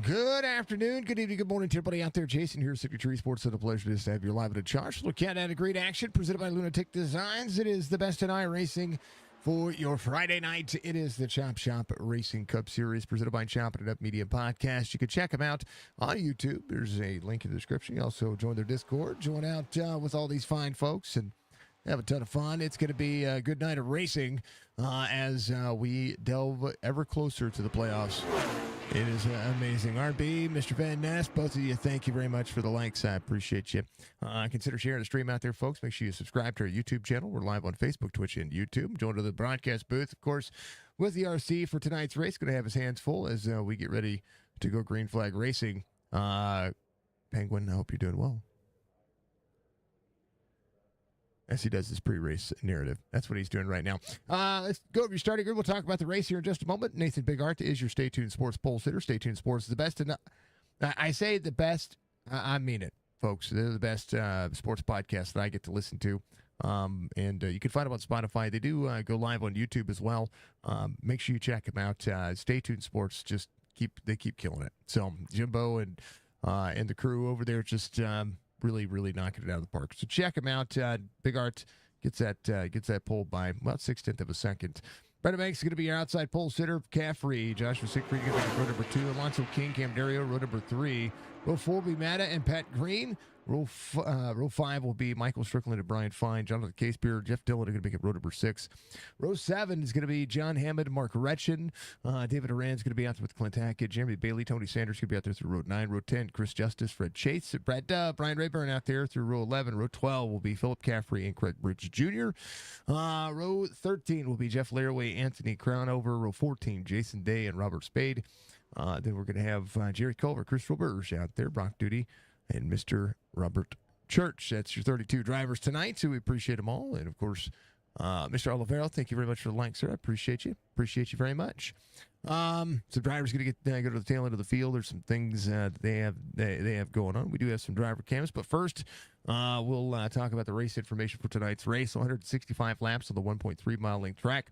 Good afternoon, good evening, good morning to everybody out there. Jason here, Secretary Sports. It's a pleasure to have you live at a charge. Look at a great action presented by Lunatic Designs. It is the best in iRacing for your Friday night. It is the Chop Shop Racing Cup Series presented by Chopp'N Up Media Podcast. You can check them out on YouTube. There's a link in the description. You also join their Discord. Join out with all these fine folks and have a ton of fun. It's going to be a good night of racing as we delve ever closer to the playoffs. It is amazing. RB, Mr. Van Ness, both of you, thank you very much for the likes. I appreciate you. Consider sharing the stream out there, folks. Make sure you subscribe to our YouTube channel. We're live on Facebook, Twitch, and YouTube. Join to the broadcast booth, of course, with the RC for tonight's race. Going to have his hands full as we get ready to go green flag racing. Penguin, I hope you're doing well. As he does this pre-race narrative. That's what he's doing right now. Let's go over your starting grid. We'll talk about the race here in just a moment. Nathan Bigart is your Stay Tuned Sports pole sitter. Stay Tuned Sports is the best. I say the best. I mean it, folks. They're the best sports podcast that I get to listen to. And you can find them on Spotify. They do go live on YouTube as well. Make sure you check them out. Stay Tuned Sports just keep killing it. So Jimbo and the crew over there just really knocking it out of the park. So check him out. Big Art gets that pole by about 1/6 of a second. Brendan Banks is going to be your outside pole sitter. Caffrey, Joshua Siegfried going to be row number 2. Alonso King, Cam Dario, row number 3. Row 4 will be Matta and Pat Green. Row 5 will be Michael Strickland and Brian Fine. Jonathan Casebeer, Jeff Dillon are going to make it row number 6. Row 7 is going to be John Hammond, Mark Retchen. David Aran is going to be out there with Clint Hackett. Jeremy Bailey, Tony Sanders going to be out there through row 9. Row 10, Chris Justice, Fred Chase, Brad Dubb, Brian Rayburn out there through row 11. Row 12 will be Philip Caffrey and Craig Bridge Jr. Row 13 will be Jeff Laraway, Anthony Crownover. Row 14, Jason Day and Robert Spade. Then we're going to have Jerry Culver, Chris Roberge out there, Brock Duty, and Mr. Robert Church. That's your 32 drivers tonight, so we appreciate them all. And, of course, Mr. Olivero, thank you very much for the like, sir. I appreciate you. Appreciate you very much. Some drivers going to go to the tail end of the field. There's some things that they have going on. We do have some driver cams, but first we'll talk about the race information for tonight's race. 165 laps on the 1.3 mile length track.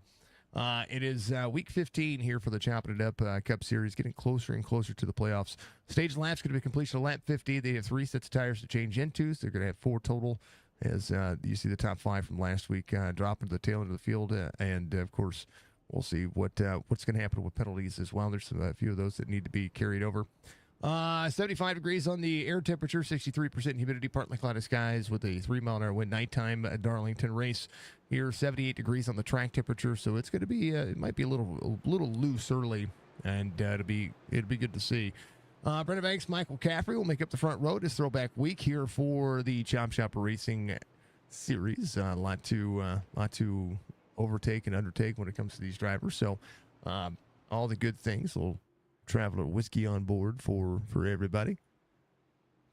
It is week 15 here for the Chopp'N Up Cup Series, getting closer and closer to the playoffs. Stage lap's going to be completion of lap 50. They have 3 sets of tires to change into, so they're going to have 4 total as you see the top 5 from last week drop into the tail end of the field. And, of course, we'll see what's going to happen with penalties as well. There's a few of those that need to be carried over. 75 degrees on the air temperature, 63% humidity, partly cloudy skies with a 3-mile-an-hour wind. Nighttime Darlington race here, 78 degrees on the track temperature. So it's going to be it might be a little loose early, and it'll be good to see. Brendan Banks, Michael Caffrey will make up the front row this throwback week here for the Chop Shop Racing Series. A lot to overtake and undertake when it comes to these drivers. So all the good things will. Traveler whiskey on board for everybody.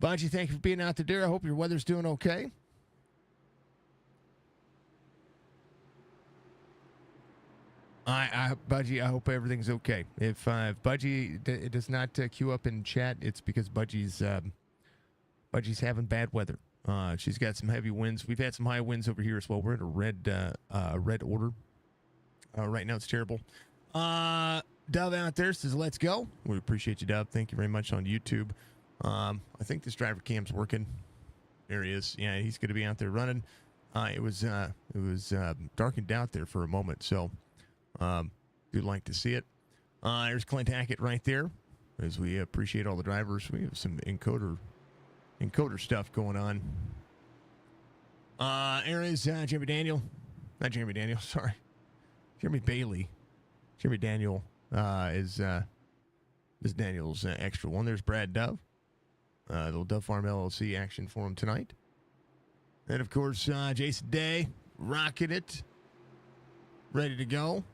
Budgie, thank you for being out there. I hope your weather's doing okay. Budgie, I hope everything's okay. If Budgie does not queue up in chat, it's because Budgie's having bad weather. She's got some heavy winds. We've had some high winds over here as well. We're in a red order. Right now it's terrible. Dub out there says, let's go. We appreciate you, Dub. Thank you very much on YouTube. I think this driver cam's working. There he is. Yeah, he's going to be out there running. It was darkened out there for a moment, so we'd like to see it. There's Clint Hackett right there, as we appreciate all the drivers. We have some encoder stuff going on. There is Jeremy Daniel. Not Jeremy Daniel, sorry. Jeremy Bailey. Jeremy Daniel is Daniel's extra one. There's Brad Dove. Little Dove Farm LLC action for him tonight. And, of course, Jason Day rocking it. Ready to go.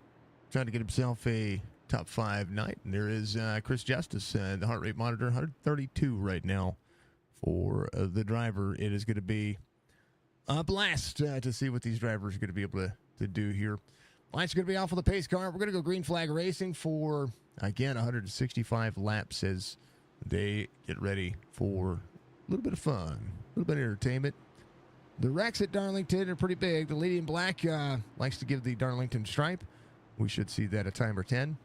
Trying to get himself a top 5 night. And there is Chris Justice, the heart rate monitor, 132 right now for the driver. It is going to be a blast to see what these drivers are going to be able to do here. Lights are going to be off on the pace car. We're going to go green flag racing for, again, 165 laps as they get ready for a little bit of fun, a little bit of entertainment. The wrecks at Darlington are pretty big. The lady in black likes to give the Darlington stripe. We should see that at timer 10.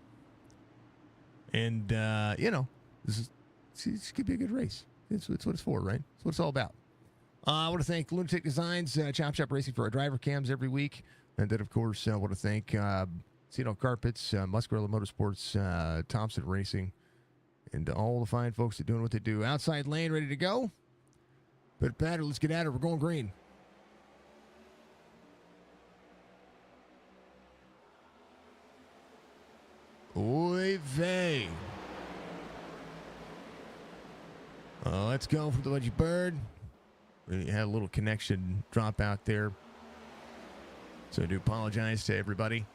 And, This could be a good race. It's what it's for, right? It's what it's all about. I want to thank Lunatic Designs, Chop Shop Racing for our driver cams every week. And then, of course, I want to thank Cino Carpets, Muscarella Motorsports, Thompson Racing, and all the fine folks that are doing what they do. Outside lane ready to go. But Patter, let's get at it. We're going green. Oy vey. Let's go for the Wedgie Bird. We had a little connection drop out there. So I do apologize to everybody.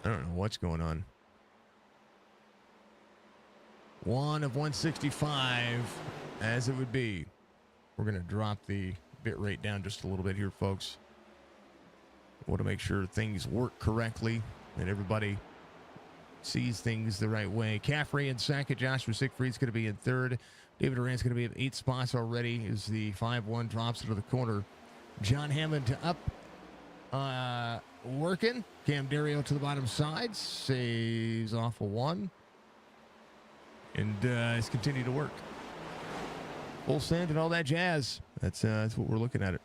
I don't know what's going on. 1 of 165, as it would be. We're going to drop the bit rate down just a little bit here, folks. I want to make sure things work correctly and everybody sees things the right way. Caffrey in second. Joshua Siegfried's going to be in third. David Durant's going to be at 8 spots already as the 5-1 drops into the corner. John Hammond up, working. Cam Dario to the bottom side. Saves off a 1. And has continued to work. Full send and all that jazz. That's what we're looking at it.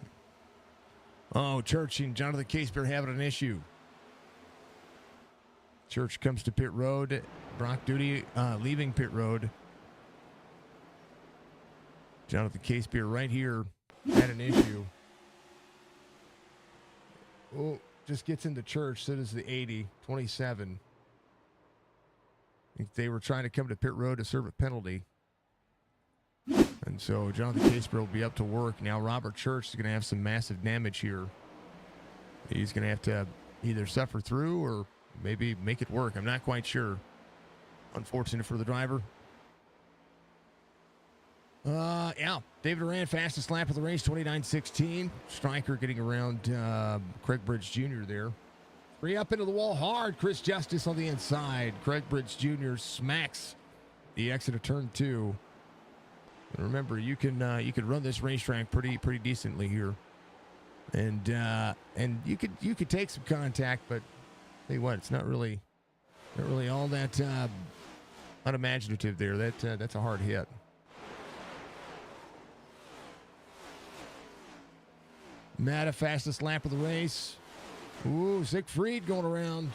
Oh, Church and Jonathan Casebeer having an issue. Church comes to pit road. Brock Duty leaving pit road. Jonathan Casebeer right here had an issue. Oh, just gets into Church. So does the 80, 27. I think they were trying to come to pit road to serve a penalty. And so Jonathan Casebeer will be up to work. Now Robert Church is going to have some massive damage here. He's going to have to either suffer through or maybe make it work. I'm not quite sure. Unfortunate for the driver. Yeah. David Durant, fastest lap of the race, 29.16. Stryker getting around Craig Bridge Jr. there. 3 up into the wall hard. Chris Justice on the inside. Craig Bridge Jr. smacks the exit of turn 2. And remember, you can run this racetrack pretty decently here, and you could take some contact, but tell you what, it's not really all that unimaginative there. That's a hard hit. Matta, fastest lap of the race. Ooh, Siegfried going around.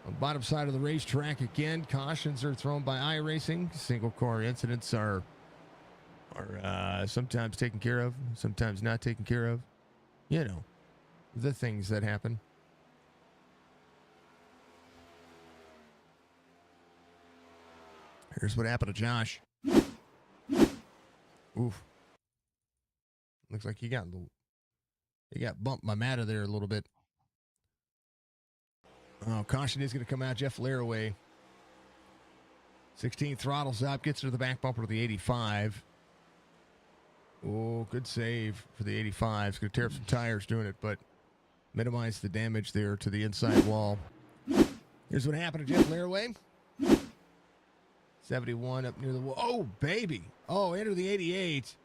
On the bottom side of the racetrack again. Cautions are thrown by iRacing. Single car incidents are sometimes taken care of, sometimes not taken care of. You know, the things that happen. Here's what happened to Josh. Oof. Looks like he got bumped by Matta there a little bit. Oh, caution is going to come out. Jeff Laraway. 16 throttles up, gets to the back bumper of the 85. Oh, good save for the 85. It's going to tear up some tires doing it, but minimize the damage there to the inside wall. Here's what happened to Jeff Laraway. 71 up near the wall. Oh, baby. Oh, into the 88.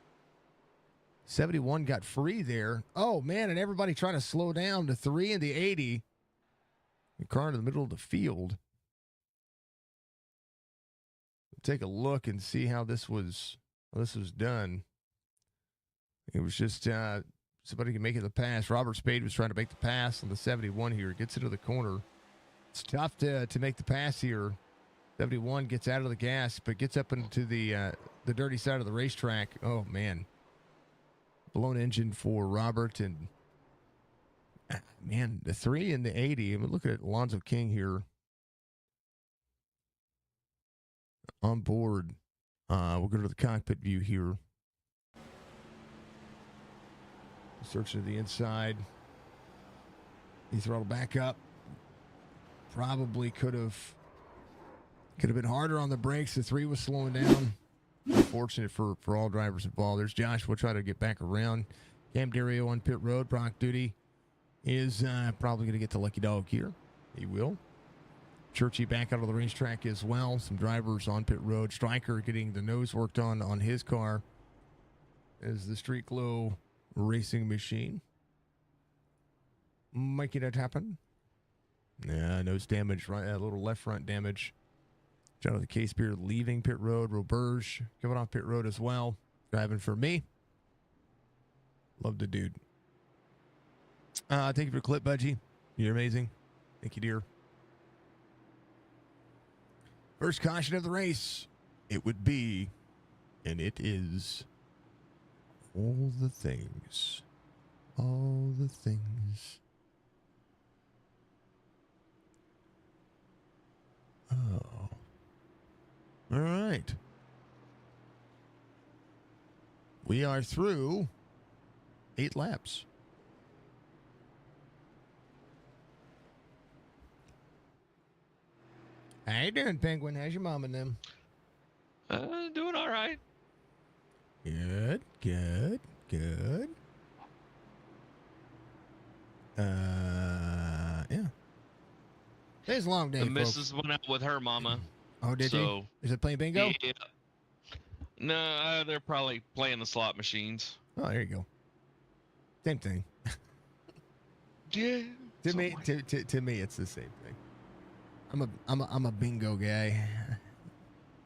71 got free there. Oh, man, and everybody trying to slow down to 3 in the 80. The car in the middle of the field. Take a look and see how this was done. It was just somebody can make it the pass. Robert Spade was trying to make the pass on the 71 here. Gets into the corner. It's tough to make the pass here. 71 gets out of the gas, but gets up into the dirty side of the racetrack. Oh, man. Blown engine for Robert, and man, the 3 and the 80. I mean, look at Alonzo King here on board. We'll go to the cockpit view here. Searching to the inside. He throttled back up. Probably could have been harder on the brakes. The 3 was slowing down. Unfortunate for all drivers involved. There's Josh. We'll try to get back around. Cam Dario on pit road. Brock Duty is probably going to get the lucky dog here. He will. Churchy back out of the racetrack as well. Some drivers on pit road. Stryker getting the nose worked on his car as the Street Glow racing machine. Making it happen. Yeah, nose damage, right? A little left front damage. Jonathan Case Beard leaving pit road. Roberge coming off pit road as well. Driving for me. Love the dude. Thank you for the clip, Budgie. You're amazing. Thank you, dear. First caution of the race. It would be, and it is, all the things. All the things. Oh. All right. We are through 8 laps. How you doing, Penguin? How's your mom and them? Doing all right. Good, good, good. Yeah. Today's a long day, The folks. missus went out with her mama. Oh, did so, you? Is it playing bingo? Yeah. No, they're probably playing the slot machines. Oh, there you go. Same thing. Yeah. To me, to me, it's the same thing. I'm a bingo guy.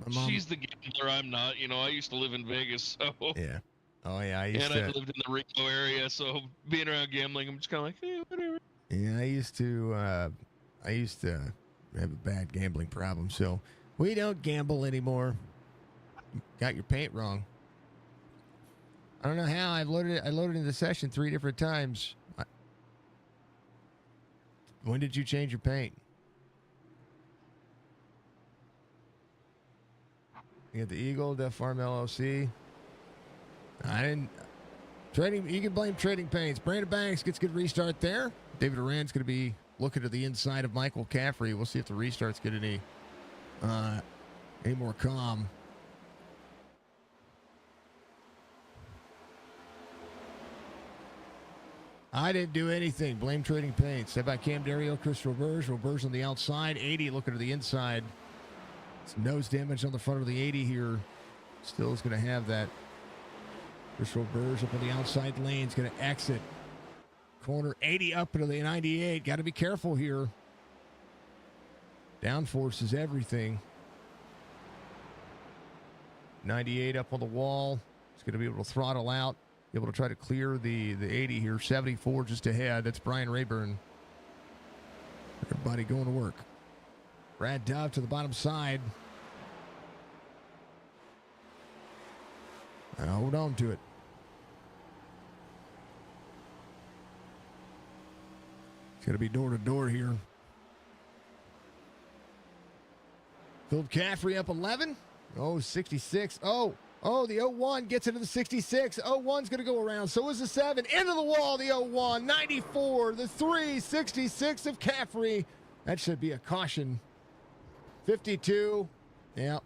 My mom, She's the gambler. I'm not. I used to live in Vegas, so. yeah. Oh yeah, I lived in the Rico area, so being around gambling, I'm just kind of like, whatever. Yeah, I used to have a bad gambling problem, so we don't gamble anymore. Got your paint wrong. I don't know how I loaded into the session 3 different times. When did you change your paint? You got the Eagle, Def Farm LLC. I didn't. Trading. You can blame Trading Paints. Brandon Banks gets a good restart there. David Duran's going to be looking to the inside of Michael Caffrey. We'll see if the restarts get any more calm. I didn't do anything. Blame Trading Paints. How about Cam Dario, Chris Roberge? Roberge on the outside. 80 looking to the inside. Some nose damage on the front of the 80 here. Still is going to have that. Chris Roberge up on the outside lane. Is going to exit. Corner 80 up into the 98. Got to be careful here. Downforce is everything. 98 up on the wall. He's going to be able to throttle out. Be able to try to clear the 80 here. 74 just ahead. That's Brian Rayburn. Everybody going to work. Brad Dove to the bottom side. Hold on to it. It's going to be door to door here. Philip Caffrey up 11. Oh, 66. Oh, the 01 gets into the 66. 01's going to go around. So is the 7. Into the wall, the 01. 94. The 3. 66 of Caffrey. That should be a caution. 52. Yep.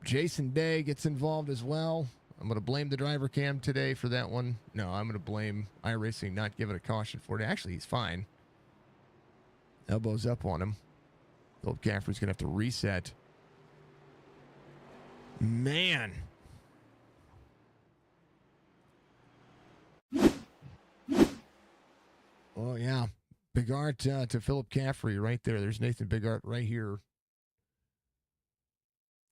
Jason Day gets involved as well. I'm going to blame the driver cam today for that one. No, I'm going to blame iRacing not giving a caution for it. Actually, he's fine. Elbows up on him. Philip Caffrey's going to have to reset. Man. Oh, yeah. Bigart to Philip Caffrey right there. There's Nathan Bigart right here.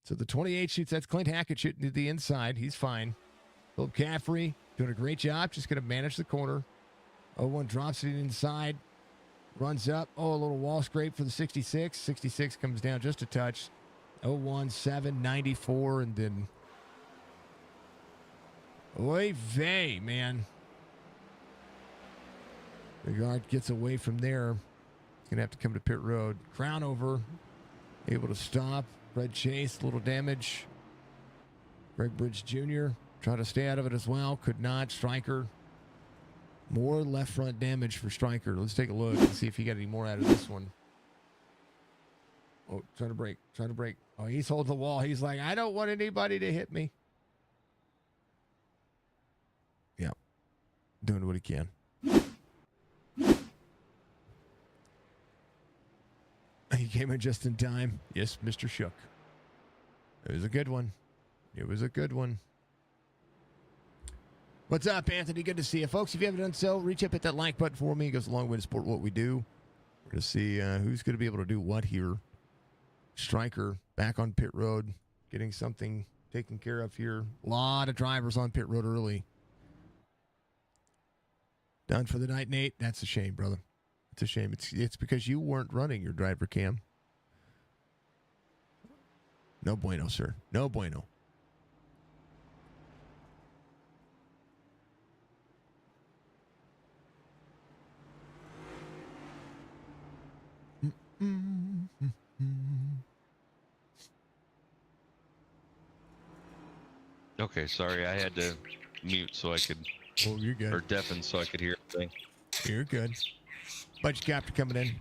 So the 28 shoots. That's Clint Hackett shooting to the inside. He's fine. Philip Caffrey doing a great job. Just going to manage the corner. 01 drops it inside. Runs up. Oh, a little wall scrape for the 66. 66 comes down just a touch. 01, 7, 94, and then... Oy vey, man. Bigart gets away from there. He's going to have to come to pit road. Crown over. Able to stop. Fred Chase, a little damage. Greg Bridge Jr. tried to stay out of it as well. Could not. Stryker. More left front damage for Stryker. Let's take a look and see if he got any more out of this one. Oh, trying to break. Oh, he's holding the wall. He's like, I don't want anybody to hit me. Yeah. Doing what he can. He came in just in time. Yes, Mr. Shook. It was a good one. What's up, Anthony? Good to see you. Folks, if you haven't done so, reach up, hit that like button for me. It goes a long way to support what we do. We're going to see who's going to be able to do what here. Striker back on pit road, getting something taken care of here. A lot of drivers on pit road early. Done for the night, Nate. That's a shame, brother. It's a shame. It's because you weren't running your driver cam. No bueno, sir. No bueno. Okay, sorry, I had to mute so I could, Oh, you're good. or deafen so I could hear everything. You're good. Budget captor coming in.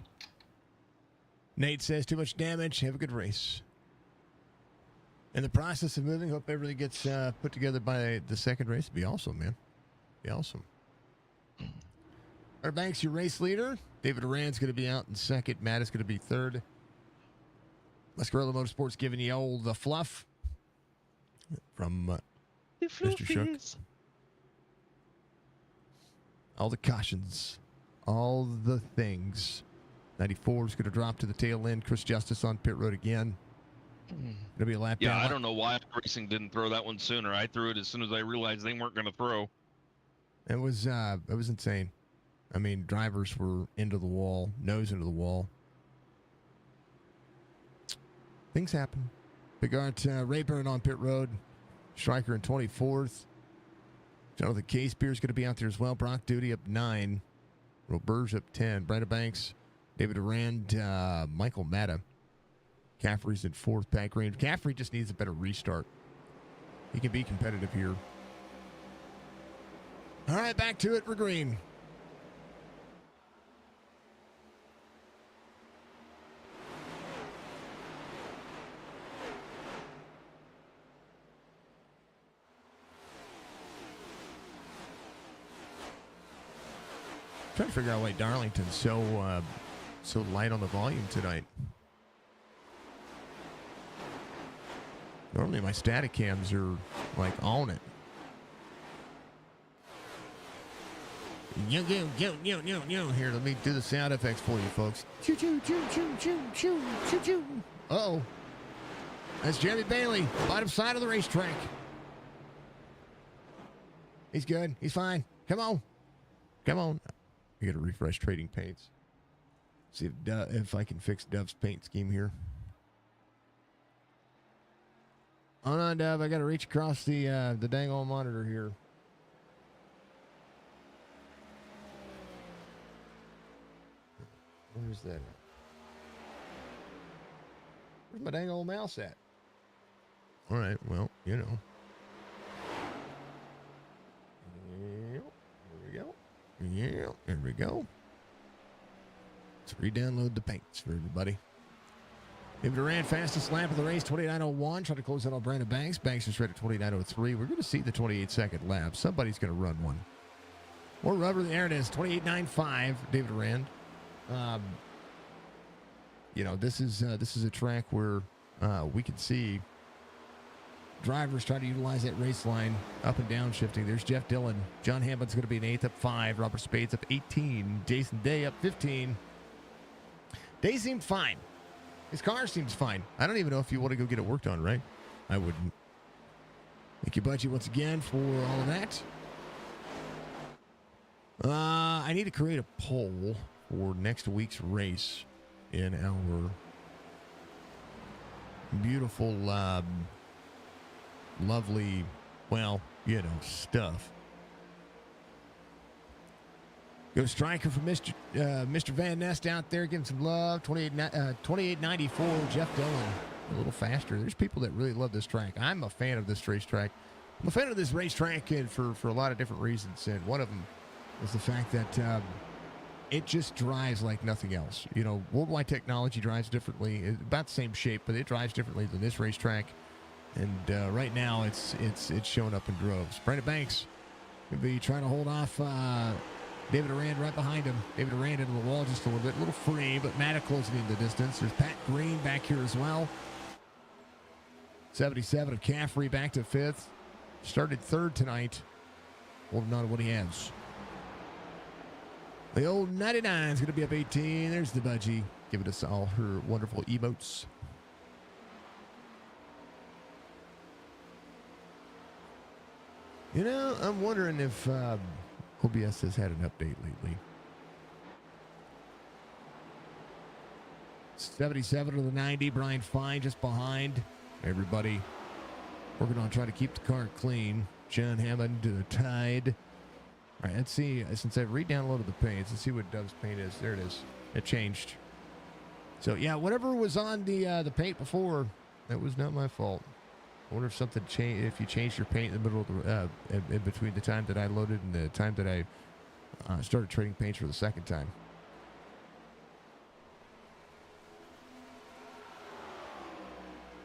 Nate says too much damage. Have a good race. In the process of moving, hope everything gets put together by the second race. Be awesome, man. Be awesome. Our Banks, your race leader. David Duran's going to be out in second. Matt is going to be third. Muscarella Motorsports giving you the fluff from Mr. Shook. All the cautions. All the things. 94 is going to drop to the tail end. Chris Justice on pit road again. Going to be a lap down. Yeah, I don't know why iRacing didn't throw that one sooner. I threw it as soon as I realized they weren't going to throw. It was insane. I mean, drivers were into the wall, nose into the wall. Things happen. Big Art Rayburn on pit road. Striker in 24th. Jonathan Casebeer is going to be out there as well. Brock Duty up 9. Roberge up 10. Brenda Banks, David Durand, Michael Matta. Caffrey's in 4th. Pat Green. Caffrey just needs a better restart. He can be competitive here. All right, back to it for Green. Trying to figure out why Darlington's so light on the volume tonight. Normally my static cams are like on it. Yo. Here, let me do the sound effects for you, folks. Choo choo choo choo choo choo choo choo. Uh-oh. That's Jeremy Bailey, bottom side of the racetrack. He's good. He's fine. Come on. Come on. I got to refresh Trading Paints. See if I can fix Dove's paint scheme here. Hold on, Dove. I got to reach across the dang old monitor here. Where's that at? Where's my dang old mouse at? All right, well, you know. There we go. Yeah, there we go. Let's re-download the paints for everybody. David Durant, fastest lap of the race, 29.01. Trying to close out on Brandon Banks. Banks is right at 29.03. We're going to see the 28-second lap. Somebody's going to run one. More rubber. There it is, 28.95. David Durant. You know, this is a track where we can see drivers try to utilize that race line up and down shifting. There's Jeff Dillon. John Hammond's going to be an 8th up 5. Robert Spades up 18. Jason Day up 15. Day seemed fine. His car seems fine. I don't even know if you want to go get it worked on, right? I wouldn't. Thank you, Budgie, once again for all of that. I need to create a poll for next week's race in our beautiful, lovely, well, you know, stuff. Go Striker for Mr. Van Nest out there, giving some love. 28.94, Jeff Dillon, a little faster. There's people that really love this track. I'm a fan of this racetrack. I'm a fan of this racetrack and for a lot of different reasons, and one of them is the fact that it just drives like nothing else. You know, Worldwide Technology drives differently. It's about the same shape, but it drives differently than this racetrack. And right now, it's showing up in droves. Brandon Banks will be trying to hold off David Durand right behind him. David Durand into the wall just a little free, but Matta closing in the distance. There's Pat Green back here as well. 77 of Caffrey back to 5th. Started 3rd tonight. holding on to what he has. The old 99 is going to be up 18. There's the budgie, giving us all her wonderful emotes. You know, I'm wondering if OBS has had an update lately. 77 to the 90. Brian Fine just behind everybody. Working on trying to keep the car clean. John Hammond to the Tide. All right, let's see. Since I've re-downloaded the paints, let's see what Dove's paint is. There it is. It changed. So yeah, whatever was on the paint before, that was not my fault. I wonder if something changed. If you changed your paint in the middle of the in between the time that I loaded and the time that I started trading paints for the second time.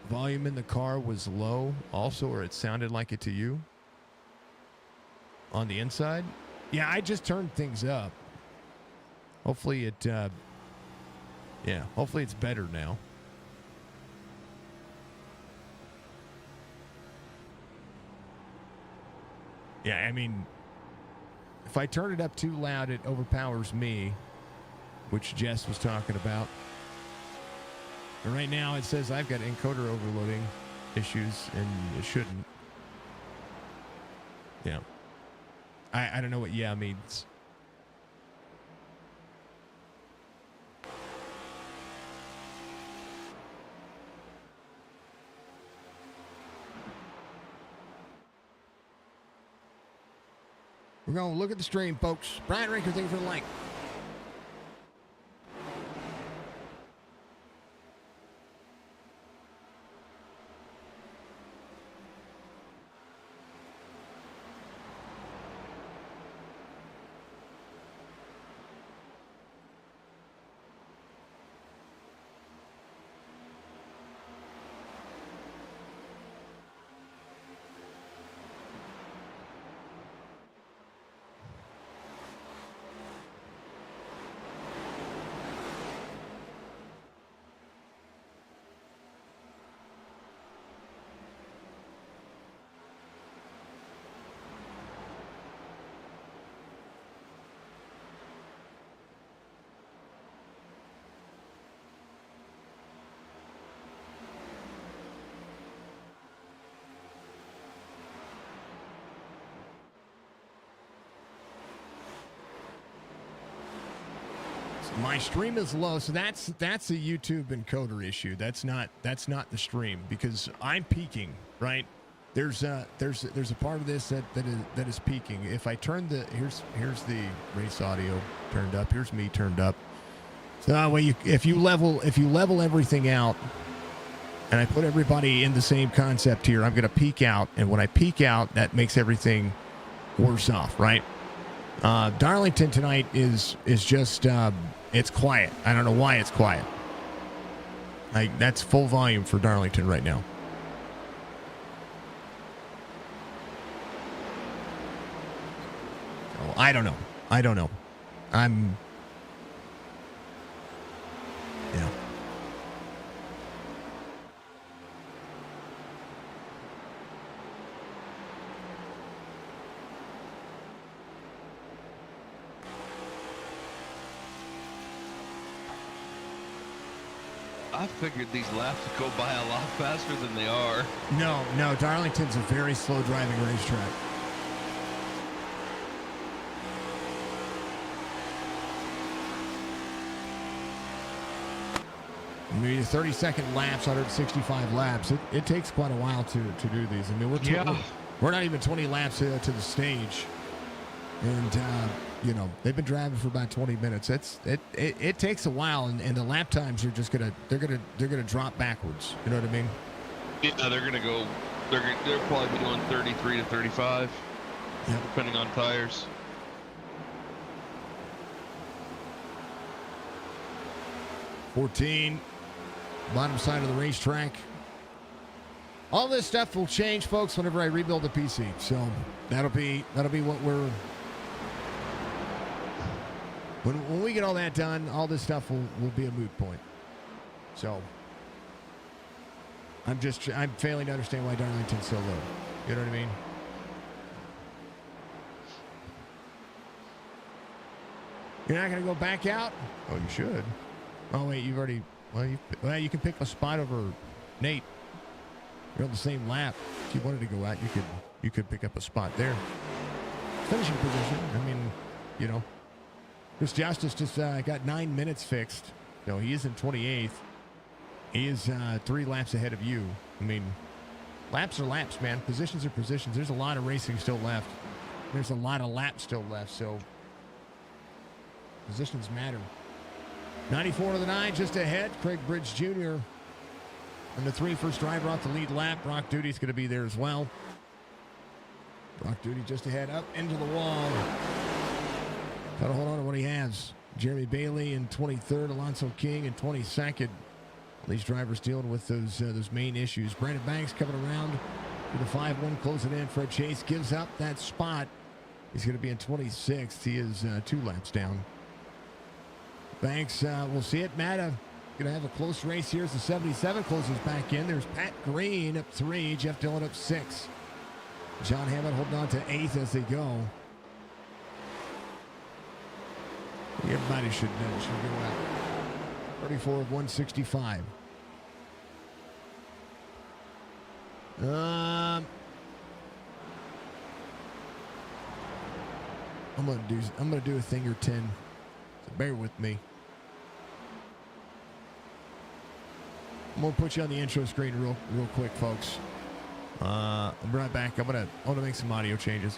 Volume in the car was low also, or it sounded like it to you on the inside. Yeah, I just turned things up. Hopefully it hopefully it's better now. Yeah, I mean, if I turn it up too loud, it overpowers me, which Jess was talking about. And right now it says I've got encoder overloading issues, and it shouldn't. Yeah. I don't know what yeah means. We're going to look at the stream, folks. Brian Rinker, thank you for the like. My stream is low, so that's a YouTube encoder issue. That's not the stream, because I'm peaking, right? There's a part of this that is peaking. If I turn the here's the race audio turned up. Here's me turned up. So that way, if you level everything out, and I put everybody in the same concept here, I'm gonna peak out, and when I peak out, that makes everything worse off, right? Darlington tonight is just it's quiet. I don't know why it's quiet. Like, that's full volume for Darlington right now. So, I don't know. I'm I figured these laps would go by a lot faster than they are. No, Darlington's a very slow driving racetrack. I mean, 30-second laps, 165 laps. It takes quite a while to do these. I mean, we're not even 20 laps to the stage, and they've been driving for about 20 minutes. It takes a while, and the lap times are just gonna drop backwards. You know what I mean? Yeah, they're probably doing 33 to 35, depending on tires. $14, bottom side of the racetrack. All this stuff will change, folks, whenever I rebuild the PC. So that'll be what we're. When we get all that done, all this stuff will be a moot point. So I'm failing to understand why Darlington's so low. You know what I mean? You're not going to go back out? Oh, you should. Oh, wait, you've already... Well, you can pick a spot over Nate. You're on the same lap. If you wanted to go out, you could pick up a spot there. Finishing position. I mean, you know. Chris Justice just got 9 minutes fixed. No, he is in 28th. He is 3 laps ahead of you. I mean, laps are laps, man. Positions are positions. There's a lot of racing still left. There's a lot of laps still left, so positions matter. 94 to the 9 just ahead. Craig Bridge Jr. And the 3 first driver off the lead lap. Brock Duty's going to be there as well. Brock Duty just ahead, up into the wall. Got to hold on to what he has. Jeremy Bailey in 23rd, Alonso King in 22nd. These drivers dealing with those main issues. Brandon Banks coming around with a 5-1 closing in. Fred Chase gives up that spot. He's going to be in 26th. He is 2 laps down. Banks, we'll see it. Matta going to have a close race here as the 77 closes back in. There's Pat Green up 3, Jeff Dillon up 6. John Hammond holding on to 8th as they go. Everybody should go out. 34 of 165. I'm gonna do a thing or 10. So bear with me. I'm gonna put you on the intro screen real quick, folks. I'll be right back. I want to make some audio changes.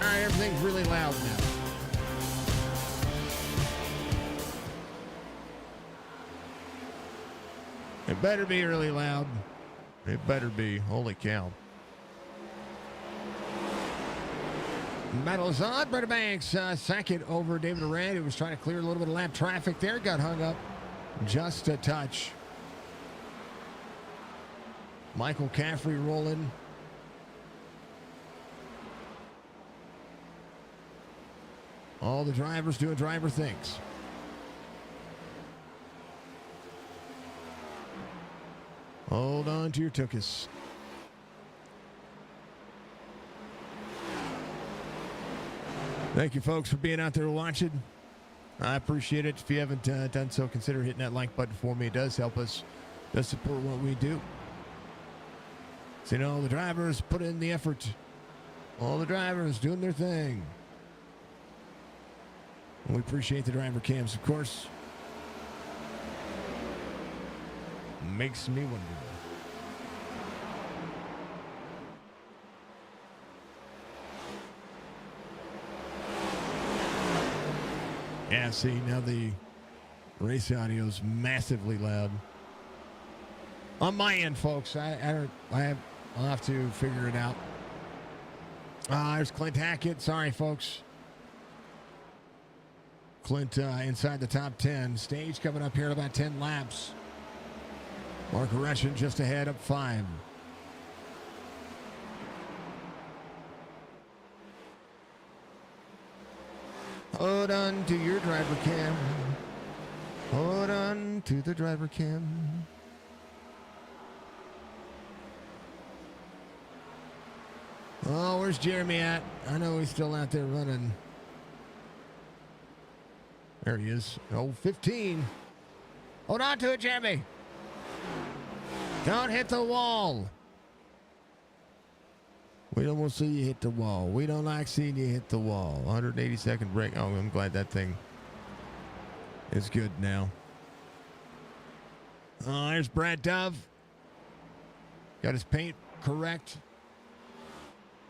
Everything's really loud now. It better be really loud. It better be. Holy cow. Battle is on. Brandon Banks, second over David Arand, who was trying to clear a little bit of lap traffic there. Got hung up just a touch. Michael Caffrey rolling. All the drivers doing driver things. Hold on to your tuchus. Thank you, folks, for being out there watching. I appreciate it. If you haven't done so, consider hitting that like button for me. It does help us. It does support what we do. So, you know, the drivers put in the effort. All the drivers doing their thing. And we appreciate the driver cams, of course. Makes me wonder. Yeah, see, now the race audio is massively loud. On my end, folks, I'll have to figure it out. There's Clint Hackett. Sorry, folks. Clint inside the top 10. Stage coming up here in about 10 laps. Mark Russian just ahead, up 5. Hold on to your driver cam. Hold on to the driver cam. Oh, where's Jeremy at? I know he's still out there running. There he is. Oh, 15. Hold on to it, Jeremy. Don't hit the wall. We don't want to see you hit the wall. We don't like seeing you hit the wall. 180-second break. Oh, I'm glad that thing is good now. Oh, there's Brad Dove. Got his paint correct.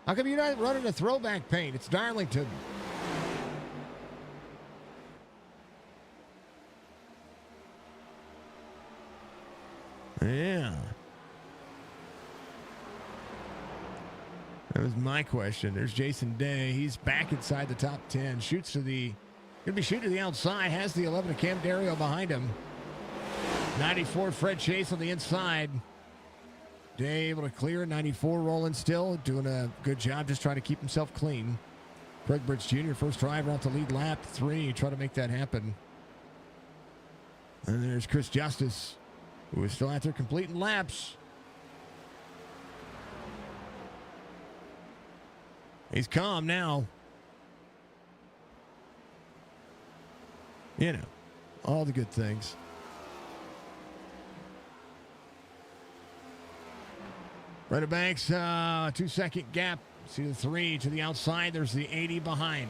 How come you're not running a throwback paint? It's Darlington. Yeah. That was my question. There's Jason Day. He's back inside the top 10. Shoots to the... Going to be shooting to the outside. Has the 11 of Cam Dario behind him. 94, Fred Chase on the inside. Day able to clear. 94 rolling still. Doing a good job just trying to keep himself clean. Craig Bridge Jr., first driver out the lead lap 3. Try to make that happen. And there's Chris Justice, who is still out there completing laps. He's calm now. You know, all the good things. Right of Banks, 2-second gap. See the 3 to the outside. There's the 80 behind.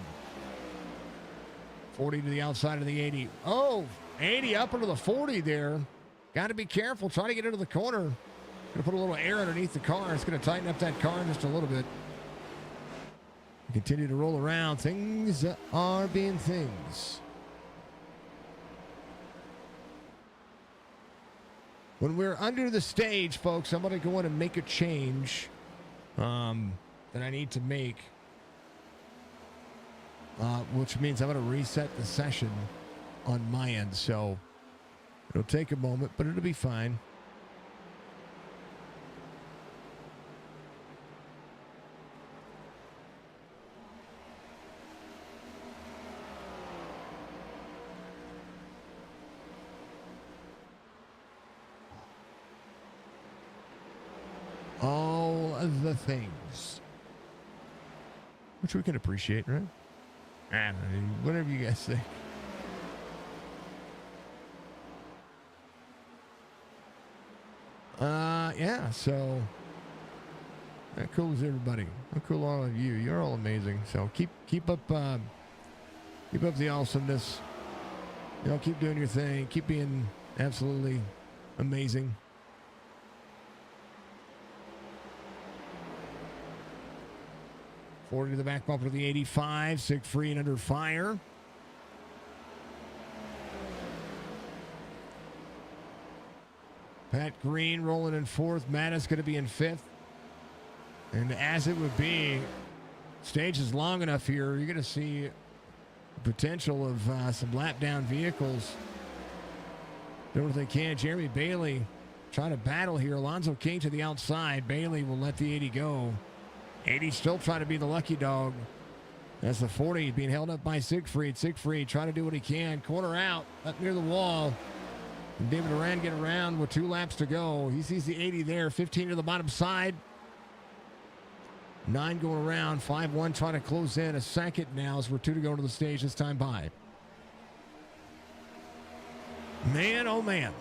40 to the outside of the 80. Oh, 80 up into the 40 there. Got to be careful. Try to get into the corner. Going to put a little air underneath the car. It's going to tighten up that car just a little bit. Continue to roll around. Things are being things. When we're under the stage, folks, I'm going to go in and make a change that I need to make, which means I'm going to reset the session on my end. So it'll take a moment, but it'll be fine. All of the things, which we can appreciate, right? I don't know, whatever you guys think. Yeah, so how cool is everybody? How cool are all of you? You're all amazing. So keep up the awesomeness. You know, keep doing your thing. Keep being absolutely amazing. Forward to the back bumper to the 85. Siegfried under fire. Pat Green rolling in 4th. Mattis going to be in 5th. And as it would be, stage is long enough here, you're going to see the potential of some lap down vehicles doing what they can. Jeremy Bailey trying to battle here. Alonzo King to the outside. Bailey will let the 80 go. 80 still trying to be the lucky dog. That's the 40 being held up by Siegfried. Siegfried trying to do what he can. Corner out, up near the wall. And David Duran get around with 2 laps to go. He sees the 80 there. 15 to the bottom side. 9 going around. 5-1 trying to close in a second now as we're 2 to go to the stage this time by. Man, oh man.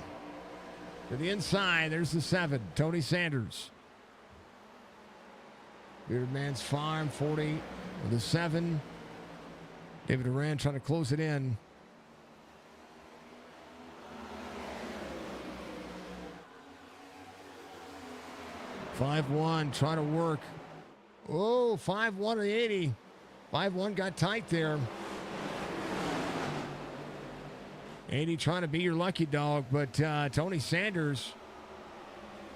To the inside, there's the 7. Tony Sanders. Bearded Man's Farm, 40 with the 7. David Duran trying to close it in. (5-1) trying to work. Oh, 5-1 to the 80. 5-1 got tight there. 80 trying to be your lucky dog, but Tony Sanders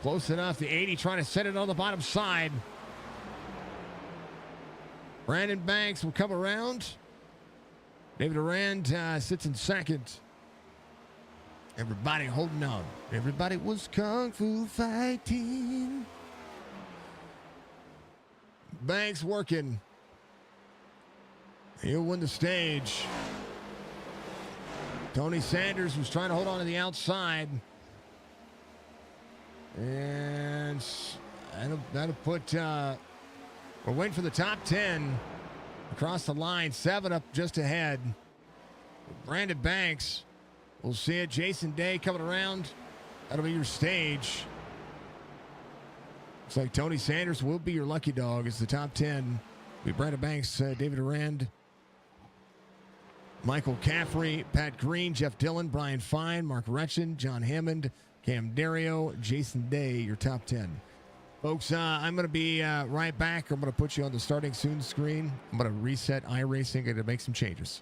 close enough. The 80 trying to set it on the bottom side. Brandon Banks will come around. David Durand sits in 2nd. Everybody holding on. Everybody was kung fu fighting. Banks working. He'll win the stage. Tony Sanders was trying to hold on to the outside. And that'll put... we're waiting for the top 10 across the line. 7 up just ahead. Brandon Banks. We'll see it. Jason Day coming around. That'll be your stage. Looks like Tony Sanders will be your lucky dog. It's the top 10. We Brandon Banks, David Durand, Michael Caffrey, Pat Green, Jeff Dillon, Brian Fine, Mark Retchen, John Hammond, Cam Dario, Jason Day, your top 10. Folks, I'm going to be right back. I'm going to put you on the starting soon screen. I'm going to reset iRacing and to make some changes.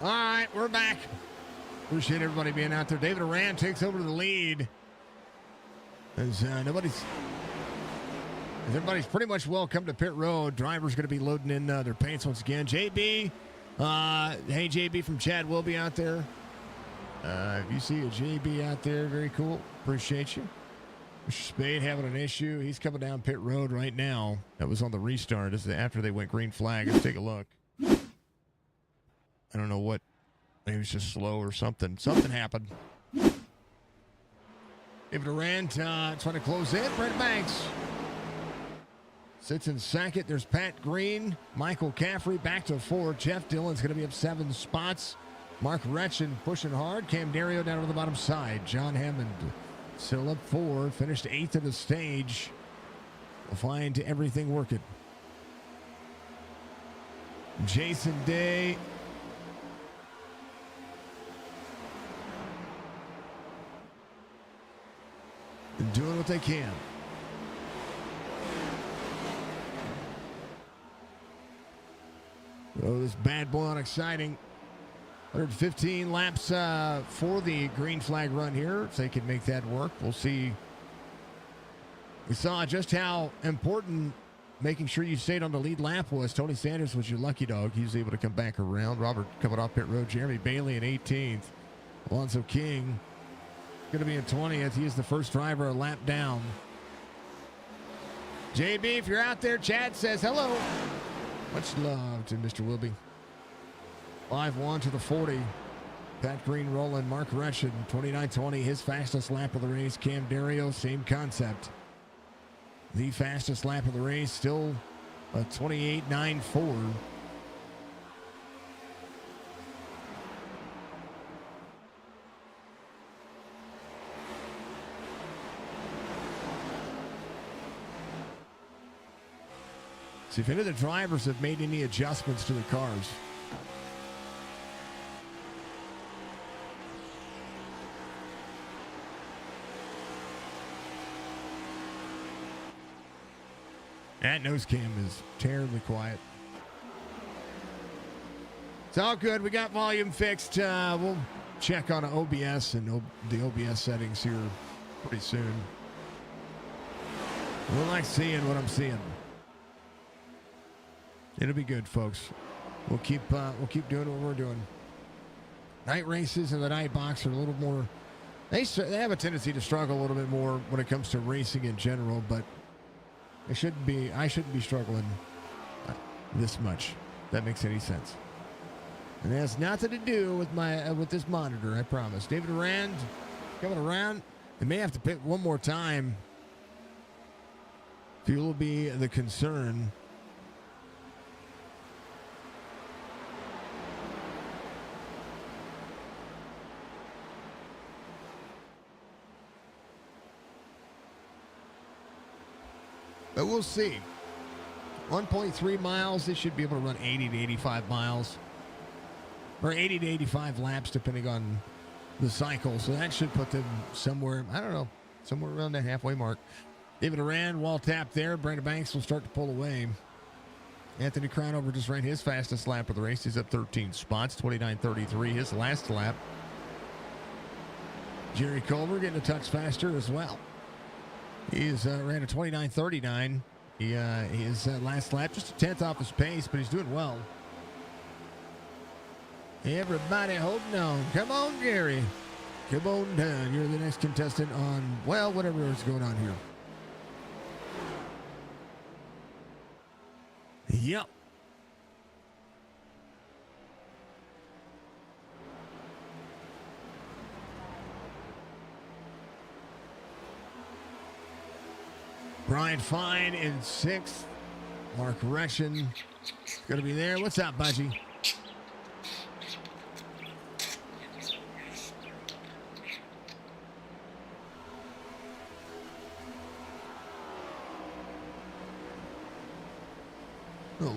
All right, we're back. Appreciate everybody being out there. David Arand takes over the lead. As everybody's pretty much welcome to pit road. Drivers going to be loading in their paints once again. JB, hey JB from Chad will be out there. If you see a JB out there, very cool. Appreciate you. Mr. Spade having an issue. He's coming down pit road right now. That was on the restart. This is after they went green flag. Let's take a look. I don't know what. Maybe it's just slow or something. Something happened. David Durant trying to close in. Brent Banks sits in second. There's Pat Green. Michael Caffrey back to fourth. Jeff Dillon's going to be up 7 spots. Mark Retchen pushing hard. Cam Dario down on the bottom side. John Hammond still up 4. Finished 8th of the stage. We'll find everything working. Jason Day. Doing what they can. Oh, this bad boy on exciting. 115 laps for the green flag run here. If they can make that work, we'll see. We saw just how important making sure you stayed on the lead lap was. Tony Sanders was your lucky dog. He was able to come back around. Robert coming off pit road. Jeremy Bailey in 18th. Alonzo King going to be in 20th. He is the first driver a lap down. JB, if you're out there, Chad says hello. Much love to Mr. Wilby. 5-1 to the 40. Pat Green rolling. Mark Russian, 29-20. His fastest lap of the race. Cam Dario, same concept. The fastest lap of the race, still a 28.94. See if any of the drivers have made any adjustments to the cars. That nose cam is terribly quiet. It's all good. We got volume fixed. We'll check on OBS and the OBS settings here pretty soon. I like seeing what I'm seeing. It'll be good, folks. We'll keep doing what we're doing. Night races and the night box are a little more. They have a tendency to struggle a little bit more when it comes to racing in general, but I shouldn't be struggling this much. If that makes any sense. And it has nothing to do with this monitor, I promise. David Rand coming around. They may have to pit one more time. Fuel will be the concern. But we'll see. 1.3 miles. They should be able to run 80 to 85 miles. Or 80 to 85 laps, depending on the cycle. So that should put them somewhere, I don't know, somewhere around the halfway mark. David Arand, wall tap there. Brandon Banks will start to pull away. Anthony Crownover just ran his fastest lap of the race. He's up 13 spots, 29.33, his last lap. Jerry Culver getting a touch faster as well. He's ran a 29.39. His last lap, just a tenth off his pace, but he's doing well. Everybody holding on. Come on, Jerry. Come on down. You're the next contestant on, well, whatever is going on here. Yep. Brian Fine in 6th. Mark Russian going to be there. What's up, Budgie?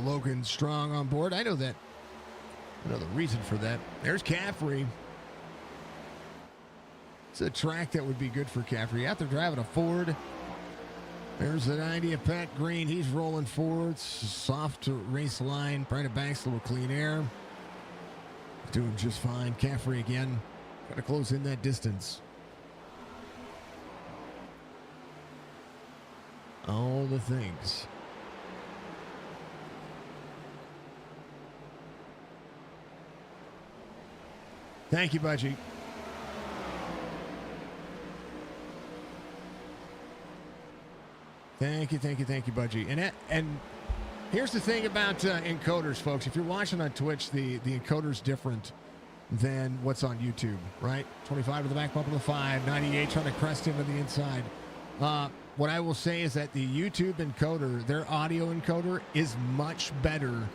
Logan Strong on board. I know that. I know the reason for that. There's Caffrey. It's a track that would be good for Caffrey. Out there driving a Ford. There's the 90 of Pat Green. He's rolling forward. Soft race line. Brandon Banks, a little clean air. Doing just fine. Caffrey again. Got to close in that distance. All the things. Thank you, Budgie. Thank you, Budgie. And here's the thing about encoders, folks. If you're watching on Twitch, the encoder's different than what's on YouTube, right? 25 to the back bump of the 5, 98 trying to crest into the inside. What I will say is that the YouTube encoder, their audio encoder, is much better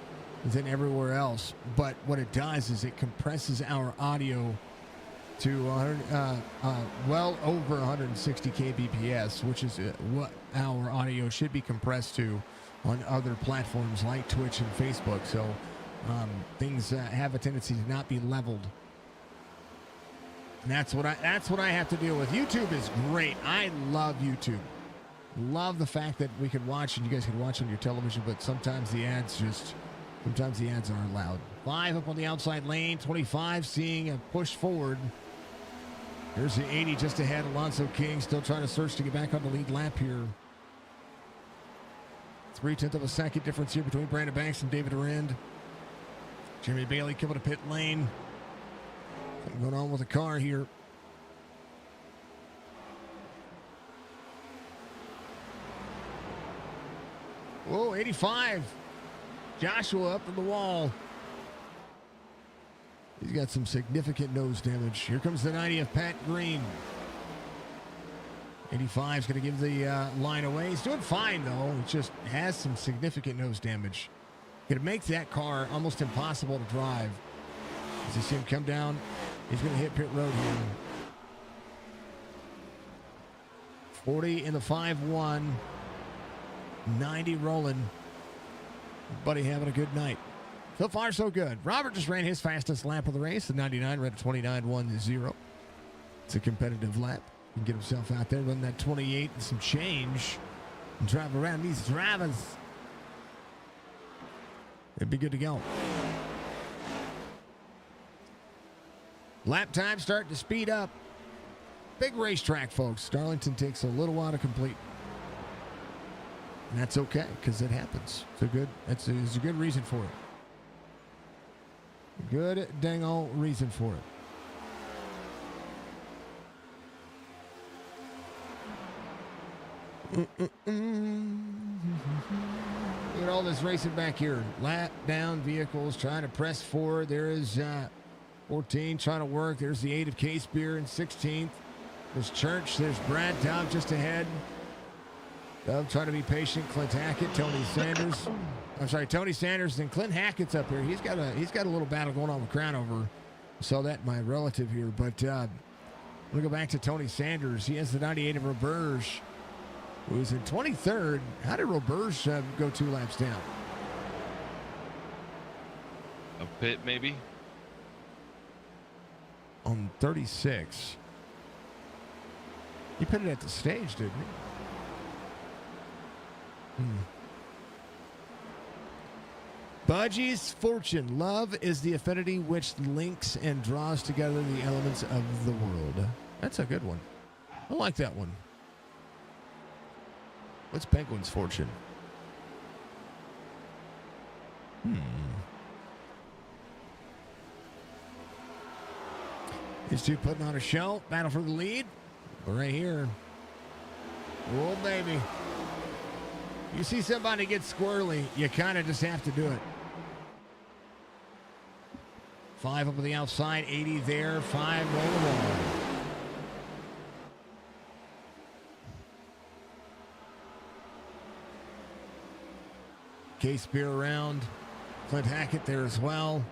than everywhere else. But what it does is it compresses our audio to well over 160 kbps, which is what our audio should be compressed to on other platforms like Twitch and Facebook. So things have a tendency to not be leveled. And that's what I have to deal with. YouTube is great. I love YouTube. Love the fact that we can watch and you guys can watch on your television, but sometimes the ads just Sometimes the ads are loud. 5 up on the outside lane. 25 seeing a push forward. Here's the 80 just ahead. Alonso King still trying to search to get back on the lead lap here. 0.3 of a second difference here between Brandon Banks and David Arend. Jeremy Bailey coming to pit lane. Something going on with the car here. Whoa, 85. Joshua up in the wall. He's got some significant nose damage. Here comes the 90 of Pat Green. 85 is going to give the line away. He's doing fine, though. He just has some significant nose damage. Going to make that car almost impossible to drive. As you see him come down, he's going to hit pit road here. 40 in the 5-1. 90 rolling. Buddy having a good night. So far, so good. Robert just ran his fastest lap of the race. The 99 ran a 29.10. It's a competitive lap. He can get himself out there, run that 28 and some change, and drive around these drivers. It'd be good to go. Lap time starting to speed up. Big racetrack, folks. Darlington takes a little while to complete. And that's okay, because it happens. It's a good reason for it. Good dang old reason for it. Look at all this racing back here. Lap down vehicles trying to press forward. There is 14 trying to work. There's the 8 of Case Beer in 16th. There's Church. There's Brad Dove just ahead. Dove trying to be patient. Clint Hackett, Tony Sanders. I'm sorry, Tony Sanders and Clint Hackett's up here. He's got a little battle going on with Crownover. Saw that my relative here, but we'll go back to Tony Sanders. He has the 98 of Roberge, who's in 23rd. How did Roberge go 2 laps down? A pit, maybe? On 36. He pitted at the stage, didn't he? Budgie's Fortune. Love is the affinity which links and draws together the elements of the world. That's a good one. I like that one. What's Penguin's Fortune? These two putting on a show. Battle for the lead. Right here. Oh, baby. You see somebody get squirrely, you kind of just have to do it. 5 up on the outside, 80 there, 5 roll the wall. Case Beer around. Clint Hackett there as well.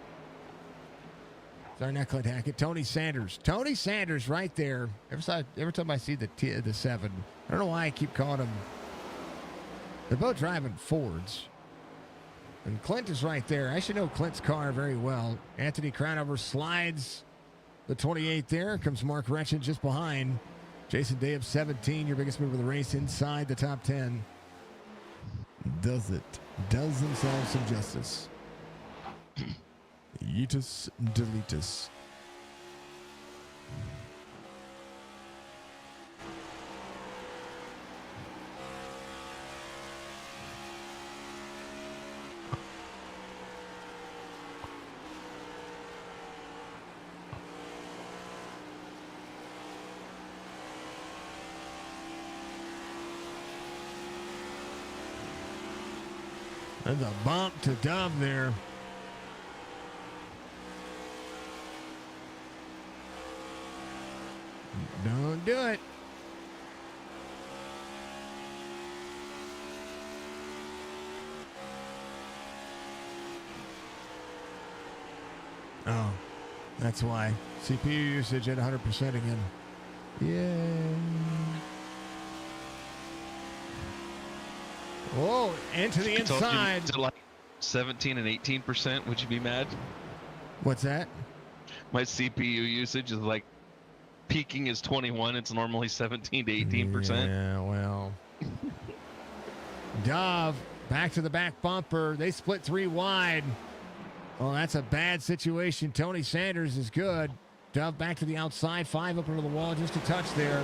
Sorry, not Clint Hackett. Tony Sanders. Tony Sanders right there. Every time I see the 7, I don't know why I keep calling him. They're both driving Fords. And Clint is right there. I should know Clint's car very well. Anthony Crownover slides the 28 there. Comes Mark Retchen just behind. Jason Day of 17, your biggest move of the race, inside the top 10. Does himself some justice. Yeetus deletus. There's a bump to Dove there. Don't do it. Oh, that's why. CPU usage at 100% again. Yay. Whoa, into the inside. To like 17 and 18%, would you be mad? What's that? My CPU usage is like peaking is 21. It's normally 17 to 18%. Yeah, well. Dove Back to the back bumper. They split 3 wide. Oh, that's a bad situation. Tony Sanders is good. Dove back to the outside. 5 up into the wall. Just a touch there.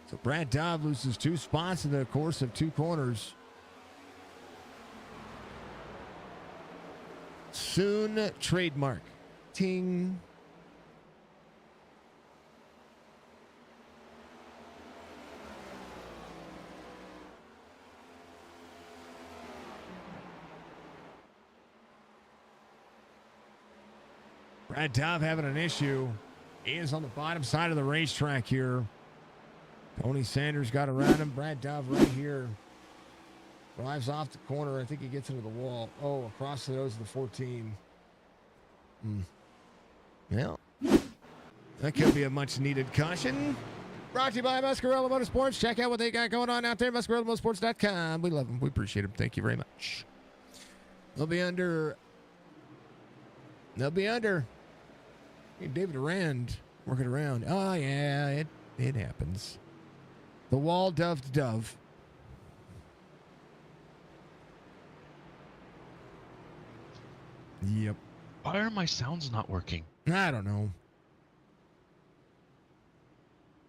So Brad Dove loses 2 spots in the course of 2 corners. Soon trademark. Ting. Brad Dove having an issue. He is on the bottom side of the racetrack here. Tony Sanders got around him. Brad Dove right here. Drives off the corner. I think he gets into the wall. Oh, across the nose of the 14. Well, that could be a much-needed caution. Brought to you by Muscarella Motorsports. Check out what they got going on out there. MuscarellaMotorsports.com. We love them. We appreciate them. Thank you very much. They'll be under. Hey, David Arand working around. Oh, yeah, it happens. The wall dove to dove. Yep. Why are my sounds not working? I don't know.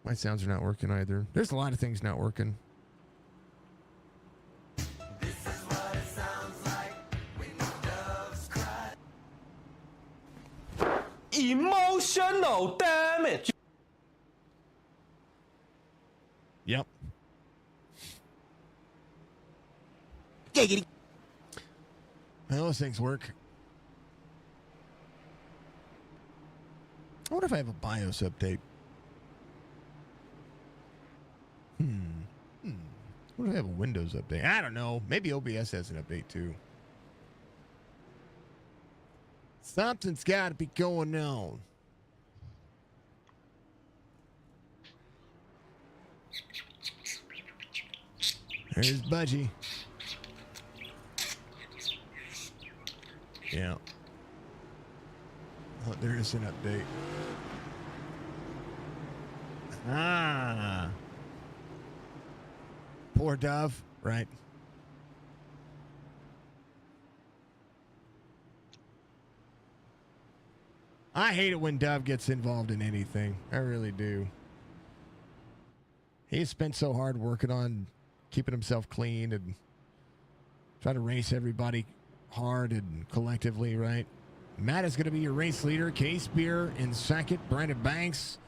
My sounds are not working either. There's a lot of things not working. This is what it sounds like when doves cry. Emotional damage. Yep. Giggity. Well, those things work. I wonder if I have a BIOS update. What if I have a Windows update? I don't know. Maybe OBS has an update too. Something's got to be going on. There's Budgie. Yeah. Oh, there is an update. Ah. Poor Dove, right? I hate it when Dove gets involved in anything. I really do. He's spent so hard working on keeping himself clean and trying to race everybody hard and collectively, right? Matt is going to be your race leader. Case Beer in second. Brandon Banks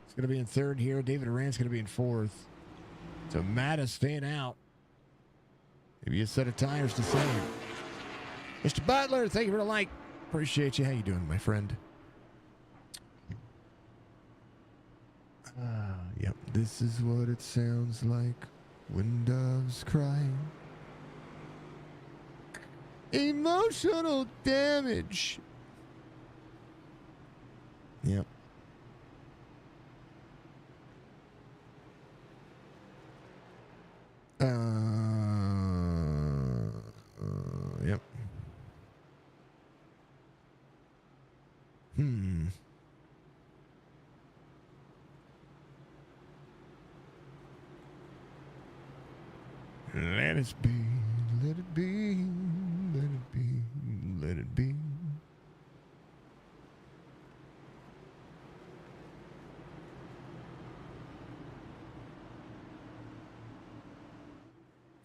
is going to be in third here. David Arand's going to be in fourth. So Matt is staying out. Maybe a set of tires to save. Mr. Butler, thank you for the like. Appreciate you. How you doing, my friend? Yep. This is what it sounds like when doves cry. Emotional damage. Yep. Yep. Let it be, let it be, let it be, let it be.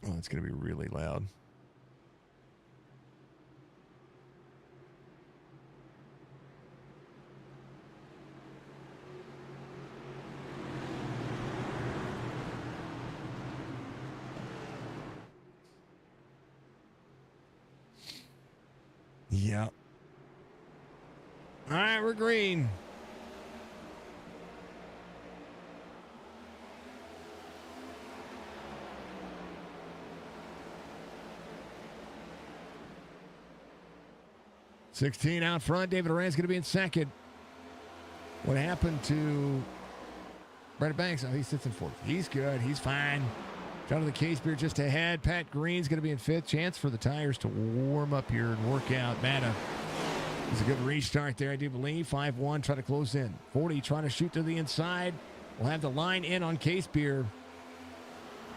Oh, it's going to be really loud. Yeah. All right, we're green. $16 out front. David Arand's going to be in second. What happened to Brandon Banks? Oh, he sits in fourth. He's good. He's fine. Down to the Case Beer just ahead. Pat Green's going to be in fifth. Chance for the tires to warm up here and work out. Matta is a good restart there, I do believe. 5-1, try to close in. 40 trying to shoot to the inside. We'll have the line in on Case Beer.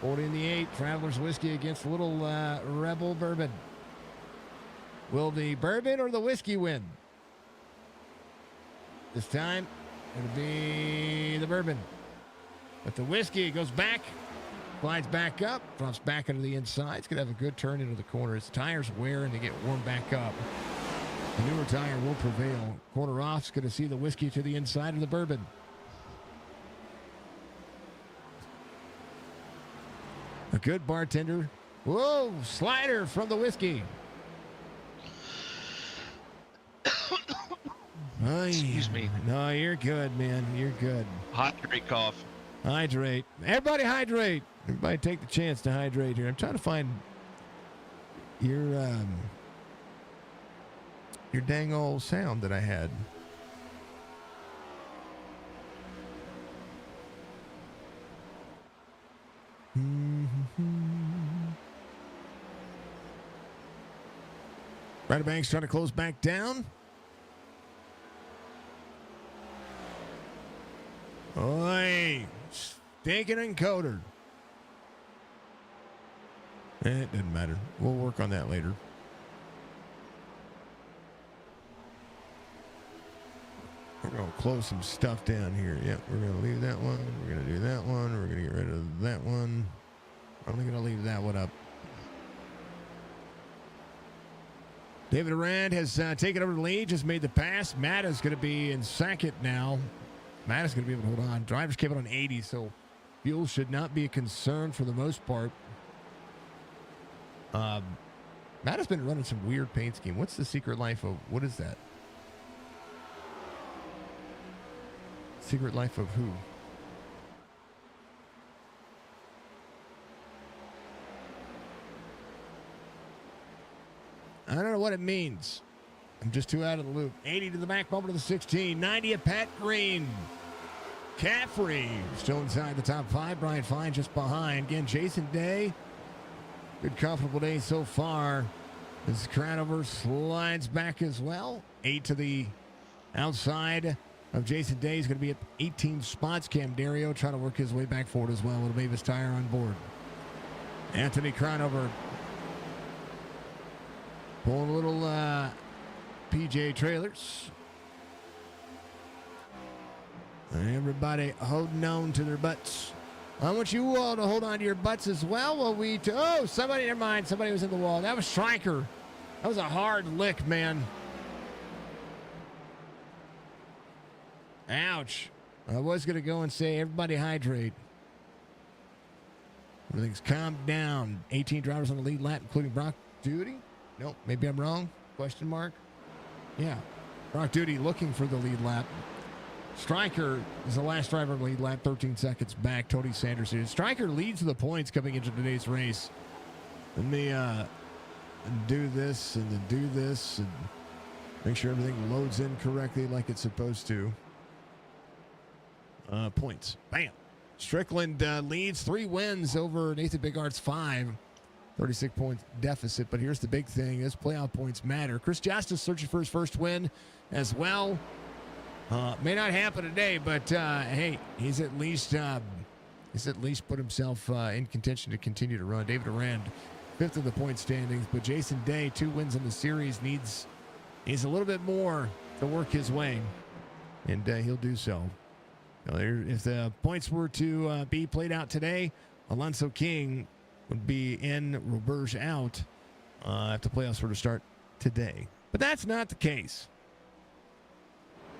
40 in the 8. Traveler's Whiskey against Little Rebel Bourbon. Will the bourbon or the whiskey win? This time, it'll be the bourbon. But the whiskey goes back, slides back up, drops back into the inside. It's going to have a good turn into the corner. Its tires wear and they get warmed back up. The newer tire will prevail. Corner off's going to see the whiskey to the inside of the bourbon. A good bartender. Whoa, slider from the whiskey. Oh, Excuse me. No, you're good, man. You're good. Hydrate cough. Hydrate. Everybody hydrate. Everybody take the chance to hydrate here. I'm trying to find your dang old sound that I had. Ryder Banks trying to close back down. Oi, stinking encoder. It doesn't matter. We'll work on that later. We're going to close some stuff down here. Yep, we're going to leave that one. We're going to do that one. We're going to get rid of that one. I'm only going to leave that one up. David Arand has taken over the lead, just made the pass. Matt is going to be in second now. Matt is going to be able to hold on. Drivers keep it on 80, so fuel should not be a concern for the most part. Matt has been running some weird paint scheme. What's the secret life of, what is that? Secret life of who? I don't know what it means. I'm just too out of the loop. 80 to the back bumper to the 16. 90 at Pat Green. Caffrey still inside the top 5. Brian Fine just behind. Again, Jason Day. Good comfortable day so far. This Crownover slides back as well. 8 to the outside of Jason Day. He's going to be at 18 spots. Cam Dario trying to work his way back forward as well. Little Mavis tire on board. Anthony Crownover pulling a little PJ trailers. And everybody holding on to their butts. I want you all to hold on to your butts as well while we... oh, somebody, never mind. Somebody was in the wall. That was Stryker. That was a hard lick, man. Ouch. I was going to go and say, everybody hydrate. Everything's calmed down. 18 drivers on the lead lap, including Brock Duty. Nope, maybe I'm wrong. Question mark. Yeah. Brock Duty looking for the lead lap. Stryker is the last driver on the lead lap, 13 seconds back. Tony Sanders here. Stryker leads the points coming into today's race. Let me do this and then do this and make sure everything loads in correctly like it's supposed to. Points. Bam. Strickland leads 3 wins over Nathan Bigart's 5. 36 points deficit, but here's the big thing. This playoff points matter. Chris Justice searching for his first win as well. May not happen today, but hey, he's at least put himself in contention to continue to run. David Arand, 5th in the point standings, but Jason Day, 2 wins in the series, needs a little bit more to work his way, and he'll do so. Now, if the points were to be played out today, Alonso King would be in, Roberge out if the playoffs were to start today. But that's not the case.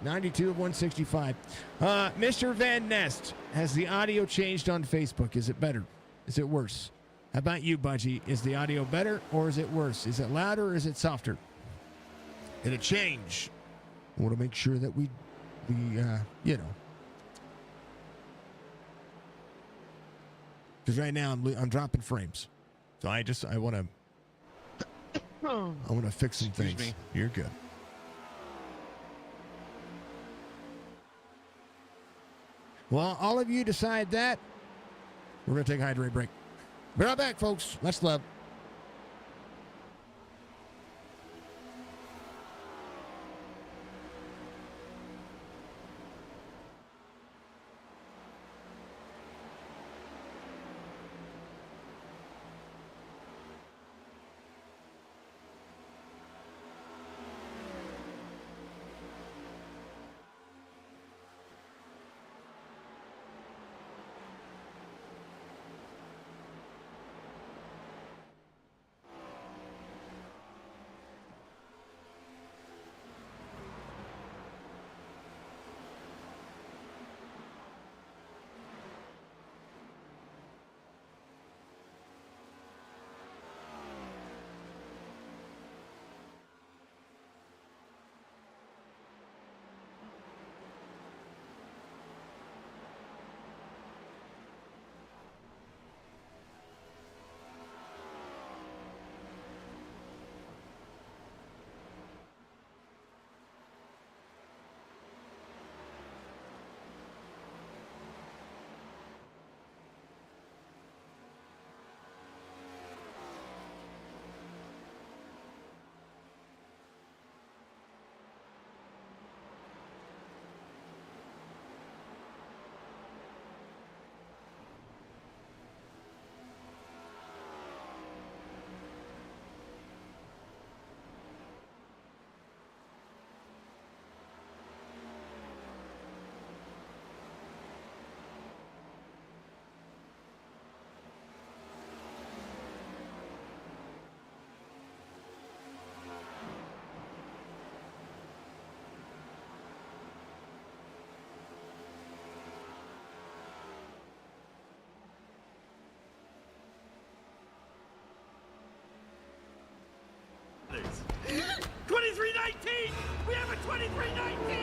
92 of 165. Mr. Van Nest, has the audio changed on Facebook? Is it better? Is it worse? How about you, Budgie? Is the audio better or is it worse? Is it louder or is it softer? Did it change? I want to make sure that we you know. Because right now I'm dropping frames. So I want to fix some Excuse things. me. You're good. Well, all of you decide that. We're going to take a hydrate break. Be right back, folks. Let's love. We have a 23-19!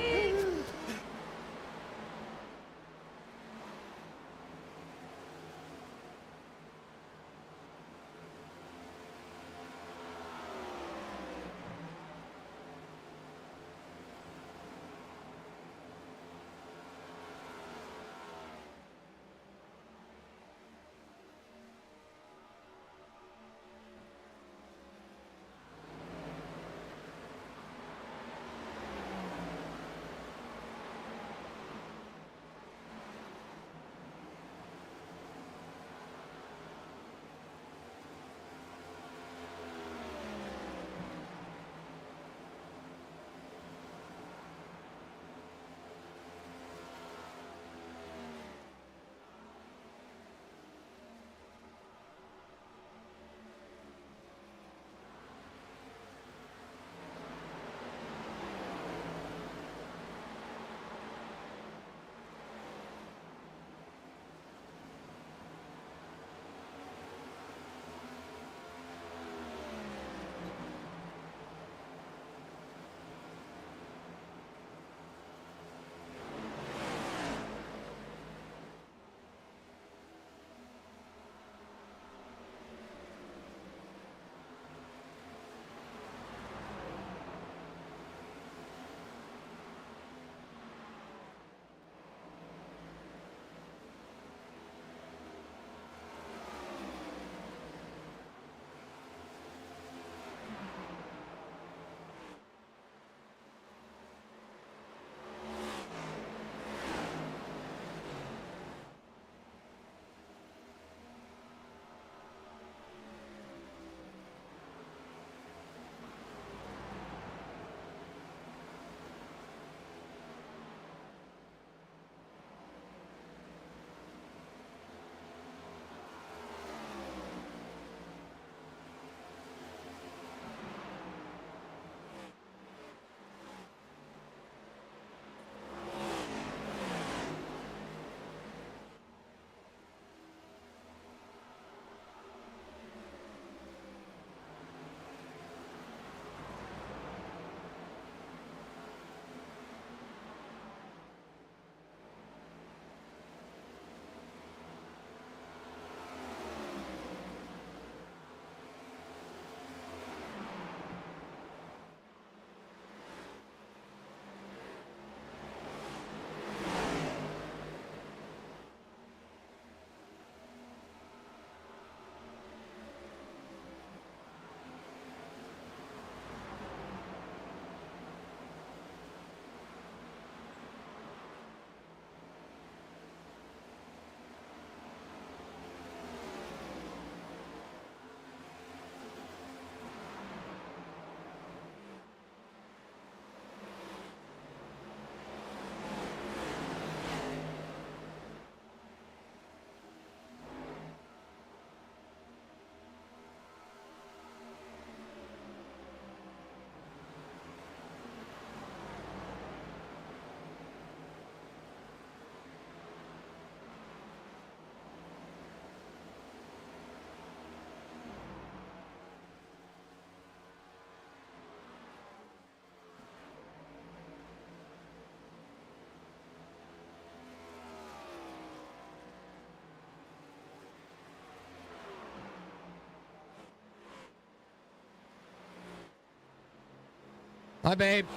Hi, babe.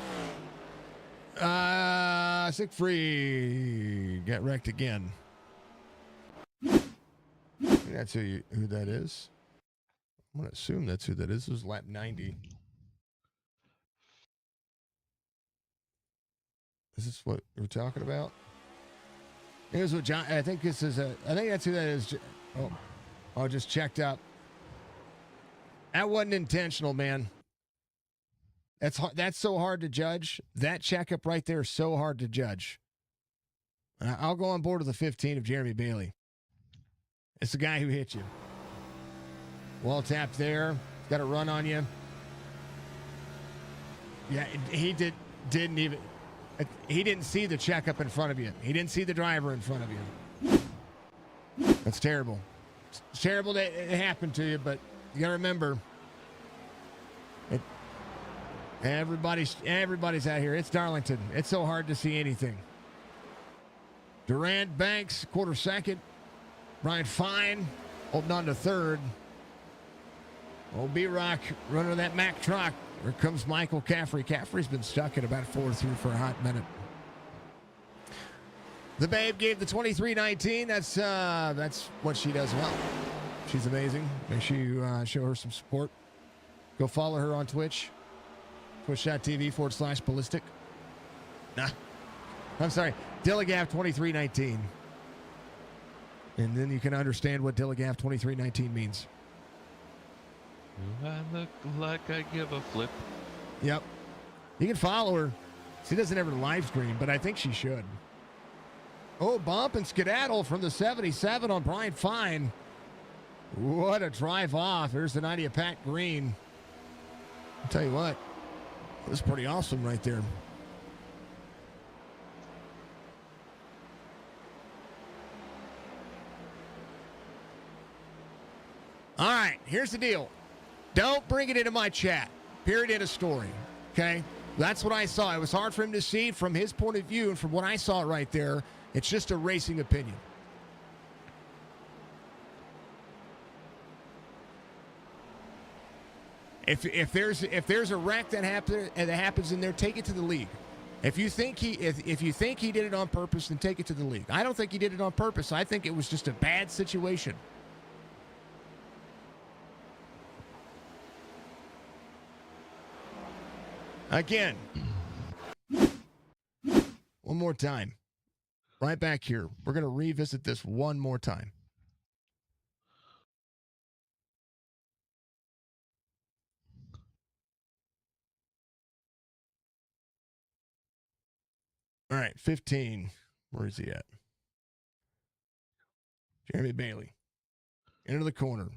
Siegfried got wrecked again. That's who that is. I'm going to assume that's who that is. This was lap 90. Is this what we're talking about? Here's what John. I think this is a. I think that's who that is. Oh, just checked up. That wasn't intentional, man. That's so hard to judge. That checkup right there is so hard to judge. I'll go on board with the 15 of Jeremy Bailey. It's the guy who hit you. Wall tap there. Got a run on you. Yeah, he didn't even. He didn't see the checkup in front of you. He didn't see the driver in front of you. That's terrible. It's terrible that it happened to you, but you got to remember, Everybody's out here. It's Darlington. It's so hard to see anything. Durant, Banks, quarter second. Brian Fine holding on to third. Old B-Rock running that Mack truck. Here comes Michael Caffrey. Caffrey's been stuck in about 4-3 for a hot minute. The Babe gave the 23-19. That's what she does well. She's amazing. Make sure you show her some support. Go follow her on Twitch. Twitch.tv/ballistic. Nah. I'm sorry. Dilligaff 2319. And then you can understand what Dilligaff 2319 means. Do I look like I give a flip? Yep. You can follow her. She doesn't ever live stream, but I think she should. Oh, bump and skedaddle from the 77 on Brian Fine. What a drive off. There's the 90 of Pat Green. I'll tell you what. It was pretty awesome right there. All right, here's the deal. Don't bring it into my chat. Period, end of story. Okay? That's what I saw. It was hard for him to see from his point of view, and from what I saw right there, it's just a racing opinion. If there's a wreck that happens in there, take it to the league. If you think he did it on purpose, then take it to the league. I don't think he did it on purpose. I think it was just a bad situation. Again, one more time. Right back here. We're going to revisit this one more time. All right, 15. Where is he at? Jeremy Bailey. Into the corner.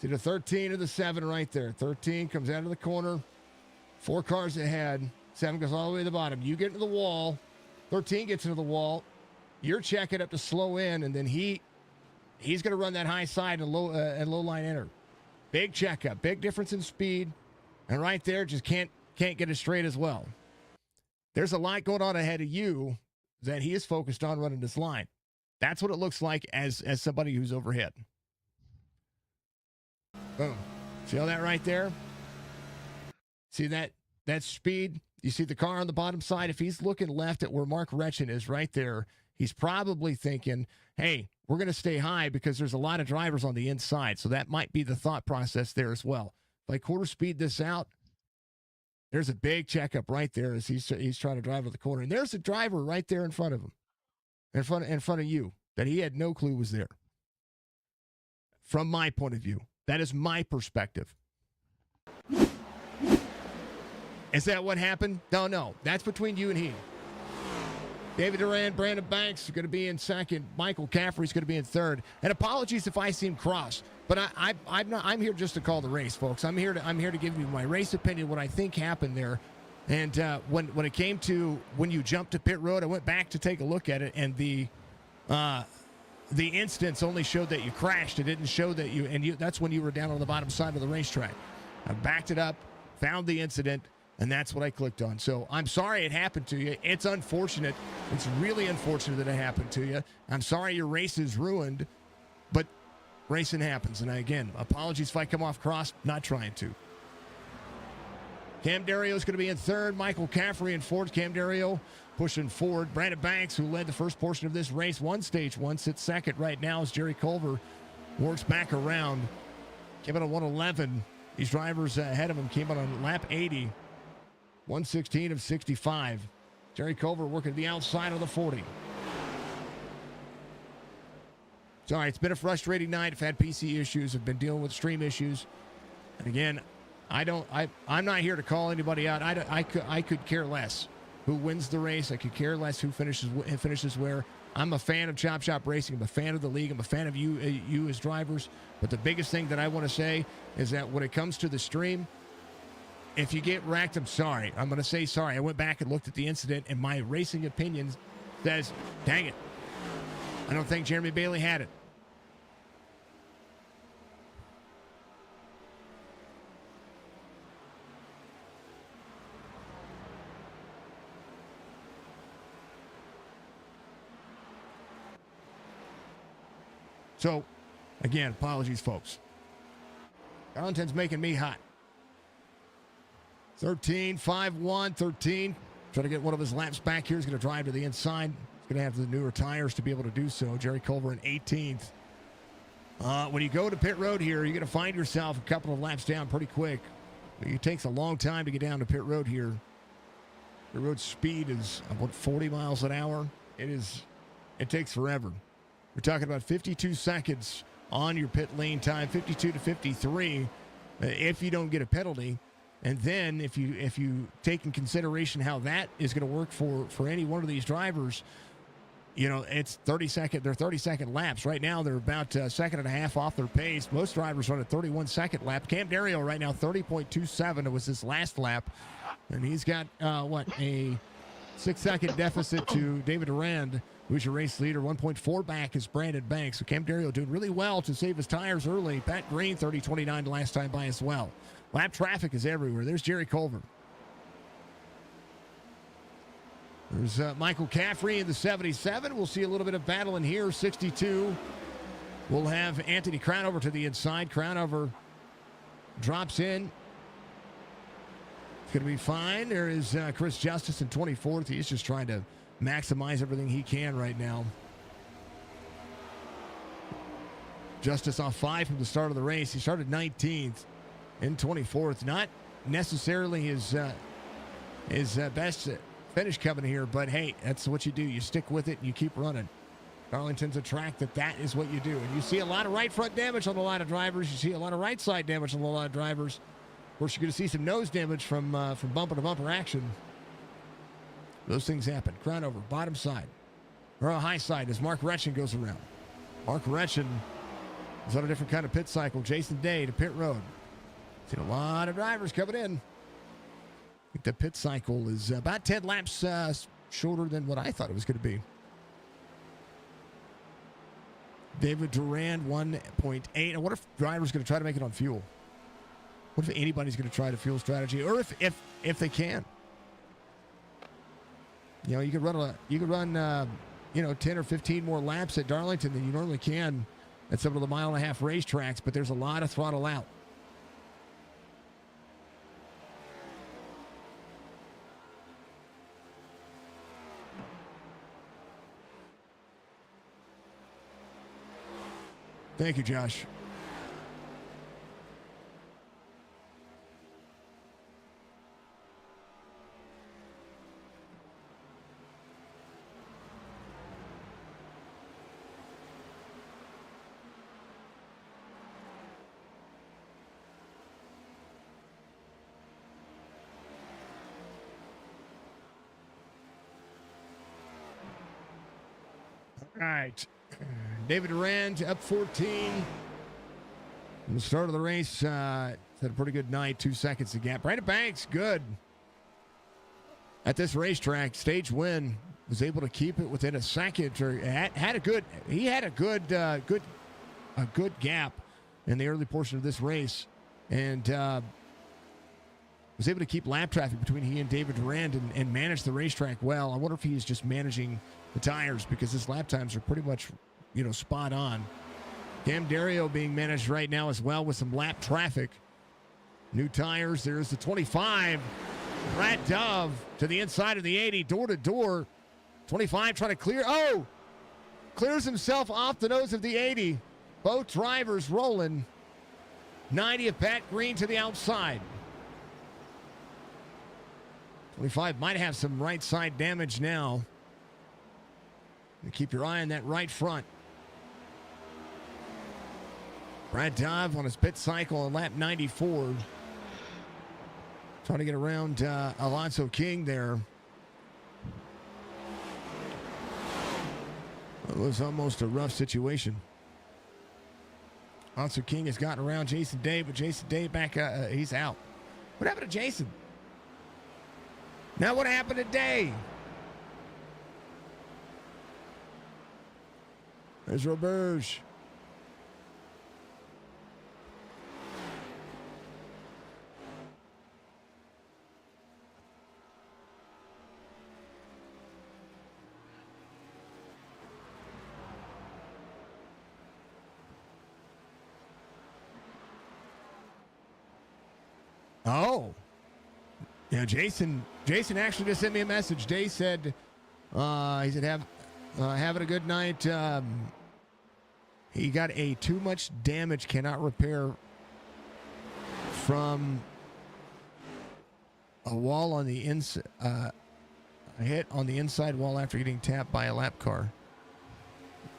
See the 13 or the 7 right there. 13 comes out of the corner. 4 cars ahead. 7 goes all the way to the bottom. You get into the wall. 13 gets into the wall. You're checking up to slow in, and then he's going to run that high side and low line enter. Big checkup. Big difference in speed. And right there, just can't get it straight as well. There's a lot going on ahead of you that he is focused on running this line. That's what it looks like as somebody who's overhead. Boom. See all that right there? See that speed? You see the car on the bottom side? If he's looking left at where Mark Retchen is right there, he's probably thinking, hey, we're going to stay high because there's a lot of drivers on the inside. So that might be the thought process there as well. If I quarter speed this out, there's a big checkup right there as he's trying to drive to the corner. And there's a driver right there in front of him, in front of you, that he had no clue was there. From my point of view. That is my perspective. Is that what happened? No. That's between you and he. David Duran, Brandon Banks are going to be in second. Michael Caffrey's going to be in third. And apologies if I seem cross, but I'm here just to call the race, folks. I'm here to give you my race opinion, what I think happened there. And when it came to when you jumped to pit road, I went back to take a look at it, and the instance only showed that you crashed. It didn't show that that's when you were down on the bottom side of the racetrack. I backed it up, found the incident, and that's what I clicked on. So I'm sorry it happened to you. It's unfortunate. It's really unfortunate that it happened to you. I'm sorry your race is ruined, but racing happens. And again, apologies if I come off cross, not trying to. Cam Dario's going to be in third. Michael Caffrey in fourth. Cam Dario pushing forward. Brandon Banks, who led the first portion of this race, won stage 1, sits second right now as Jerry Culver works back around. Came out on 111. These drivers ahead of him came out on lap 80. 116 of 65. Jerry Culver working the outside of the 40. Sorry, it's been a frustrating night. I've had PC issues. I've been dealing with stream issues. And again, I'm not here to call anybody out. I could care less who wins the race. I could care less who finishes where. I'm a fan of Chop Shop Racing. I'm a fan of the league. I'm a fan of you as drivers. But the biggest thing that I want to say is that when it comes to the stream, if you get wrecked, I'm sorry. I'm going to say sorry. I went back and looked at the incident, and my racing opinion says, dang it. I don't think Jeremy Bailey had it. So, again, apologies, folks. Darlington's making me hot. 13, 5-1, 13. Trying to get one of his laps back here. He's going to drive to the inside. He's going to have the newer tires to be able to do so. Jerry Culver in 18th. When you go to pit road here, you're going to find yourself a couple of laps down pretty quick. It takes a long time to get down to pit road here. The road speed is about 40 miles an hour. It takes forever. We're talking about 52 seconds on your pit lane time, 52 to 53, if you don't get a penalty. And then if you take in consideration how that is going to work for any one of these drivers, you know, it's 30-second laps. Right now, they're about a second and a half off their pace. Most drivers run a 31-second lap. Cam Dario right now, 30.27. It was his last lap. And he's got, a 6-second deficit to David Durand, who's your race leader. 1.4 back is Brandon Banks. So Cam Dario doing really well to save his tires early. Pat Green, 30.29 the last time by as well. Lap traffic is everywhere. There's Jerry Culver. There's Michael Caffrey in the 77. We'll see a little bit of battle in here. 62. We'll have Anthony Crownover to the inside. Crownover drops in. It's going to be fine. There is Chris Justice in 24th. He's just trying to maximize everything he can right now. Justice off 5 from the start of the race. He started 19th in 24th. Not necessarily his best finish coming here, but hey, that's what you do. You stick with it and you keep running. Darlington's a track that is what you do. And you see a lot of right front damage on a lot of drivers. You see a lot of right side damage on a lot of drivers. Of course, you're going to see some nose damage from bumper to bumper action. Those things happen. Crown over, bottom side. Or a high side as Mark Retchen goes around. Mark Retchen is on a different kind of pit cycle. Jason Day to pit road. Seen a lot of drivers coming in. I think the pit cycle is about 10 laps shorter than what I thought it was going to be. David Durand, 1.8. I wonder if drivers going to try to make it on fuel. What if anybody's going to try the fuel strategy, or if they can? You know, you could run 10 or 15 more laps at Darlington than you normally can at some of the mile-and-a-half racetracks, but there's a lot of throttle out. Thank you, Josh. All right. David Durand up 14. From the start of the race, had a pretty good night. 2 seconds to gap. Brandon Banks, good. At this racetrack, stage win, was able to keep it within a second. Or had a good gap in the early portion of this race, and was able to keep lap traffic between he and David Durand and manage the racetrack well. I wonder if he is just managing the tires, because his lap times are pretty much, spot on. Cam Dario being managed right now as well with some lap traffic. New tires. There's the 25. Brad Dove to the inside of the 80, door to door. 25 trying to clear. Oh! Clears himself off the nose of the 80. Both drivers rolling. 90 of Pat Green to the outside. 25 might have some right side damage now. Keep your eye on that right front. Brad Dove on his pit cycle on lap 94. Trying to get around Alonso King there. It was almost a rough situation. Alonso King has gotten around Jason Day, but Jason Day back, he's out. What happened to Jason? Now what happened to Day? There's Roberge. Oh. Yeah, Jason actually just sent me a message. Day said, he said, having a good night. He got a too much damage, cannot repair from a wall on the inside, a hit on the inside wall after getting tapped by a lap car.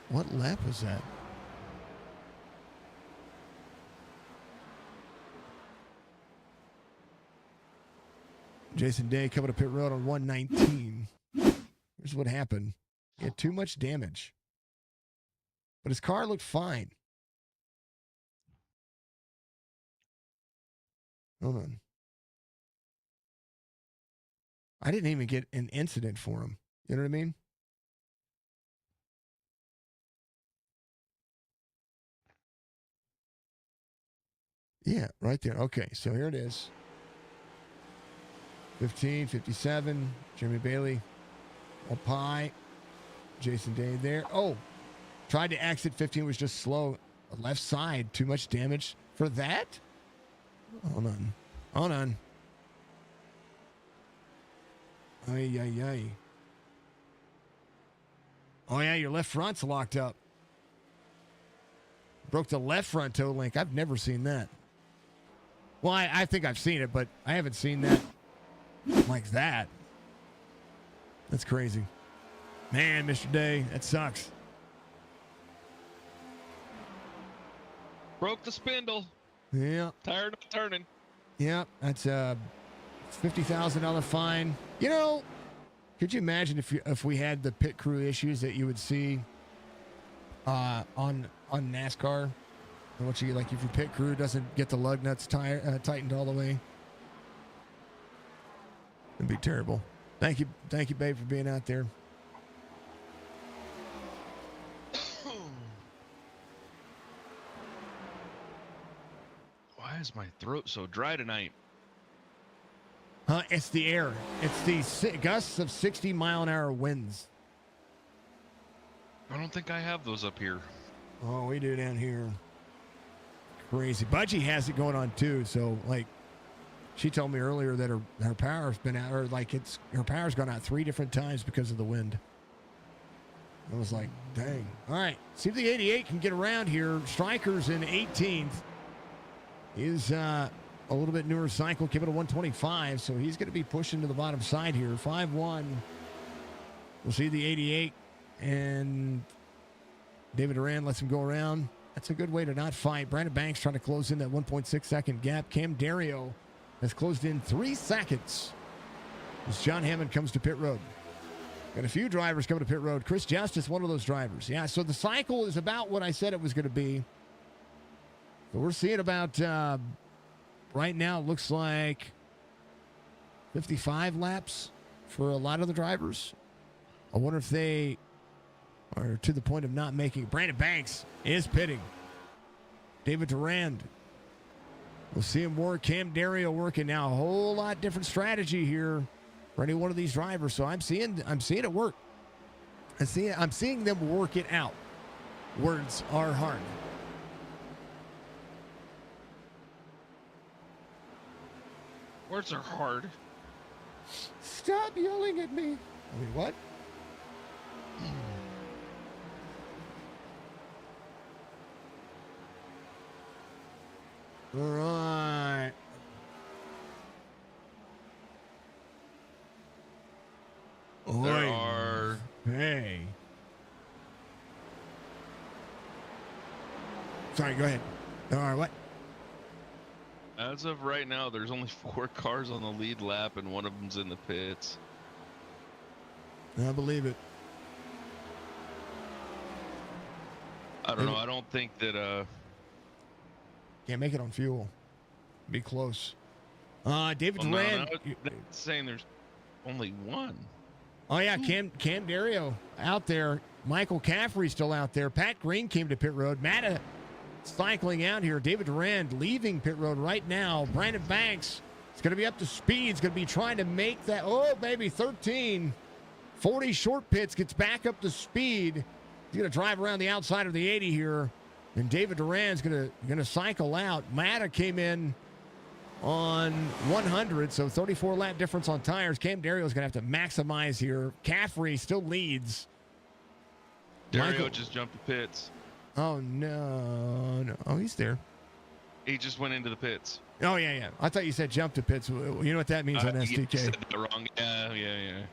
What lap was that? Jason Day coming to pit road on 119. Here's what happened. He had too much damage. But his car looked fine. Hold on. I didn't even get an incident for him. You know what I mean? Yeah, right there. Okay, so here it is. 15, 57, Jeremy Bailey, up high, Jason Day there. Oh, tried to exit 15, was just slow. Left side, too much damage for that? Hold on. Ay, ay, ay. Oh, yeah, your left front's locked up. Broke the left front toe link. I've never seen that. Well, I think I've seen it, but I haven't seen that like that. That's crazy. Man, Mr. Day, that sucks. Broke the spindle. Yeah. Tired of turning. Yeah, that's a $50,000 fine. You know, could you imagine if we had the pit crew issues that you would see on NASCAR? And what you like if your pit crew doesn't get the lug nuts tightened all the way? It'd be terrible. Thank you, babe, for being out there. Why is my throat so dry tonight? It's the air. It's the gusts of 60-mile-an-hour winds. I don't think I have those up here. Oh, we do down here. Crazy. Budgie has it going on too. So, like, she told me earlier that her power's been out, or like her power's gone out 3 different times because of the wind. I was like, dang. All right. See if the 88 can get around here. Stryker's in 18th. Is a little bit newer cycle, give it a 125, so he's going to be pushing to the bottom side here. 5-1. We'll see the 88, and David Duran lets him go around. That's a good way to not fight. Brandon Banks trying to close in that 1.6 second gap. Cam Dario has closed in 3 seconds as John Hammond comes to pit road. Got a few drivers coming to pit road. Chris Justice, one of those drivers. Yeah, so the cycle is about what I said it was going to be. So we're seeing about, right now, it looks like 55 laps for a lot of the drivers. I wonder if they are to the point of not making. Brandon Banks is pitting. David Durand. We'll see him work. Cam Dario working now. A whole lot different strategy here for any one of these drivers. So I'm seeing it work. I'm seeing them work it out. Words are hard. Words are hard. Stop yelling at me. I mean, what? All right. There are. Hey. Sorry, go ahead. All right, what? As of right now, there's only 4 cars on the lead lap, and one of them's in the pits. I believe it. I don't know. I don't think that. Can't make it on fuel. Be close. David Well, Duran. that's saying there's only one. Oh, yeah, Cam Dario out there. Michael Caffrey still out there. Pat Green came to pit road. Matta cycling out here. David Durand leaving pit road right now. Brandon Banks is going to be up to speed. He's going to be trying to make that. Oh, baby, 13. 40 short pits, gets back up to speed. He's going to drive around the outside of the 80 here. And David Duran's going to cycle out. Matta came in on 100, so 34 lap difference on tires. Cam Dario's going to have to maximize here. Caffrey still leads. Dario just jumped the pits. Oh, no. Oh, he's there. He just went into the pits. Oh, yeah. I thought you said jump to pits. You know what that means on SDK? You said that wrong. Yeah.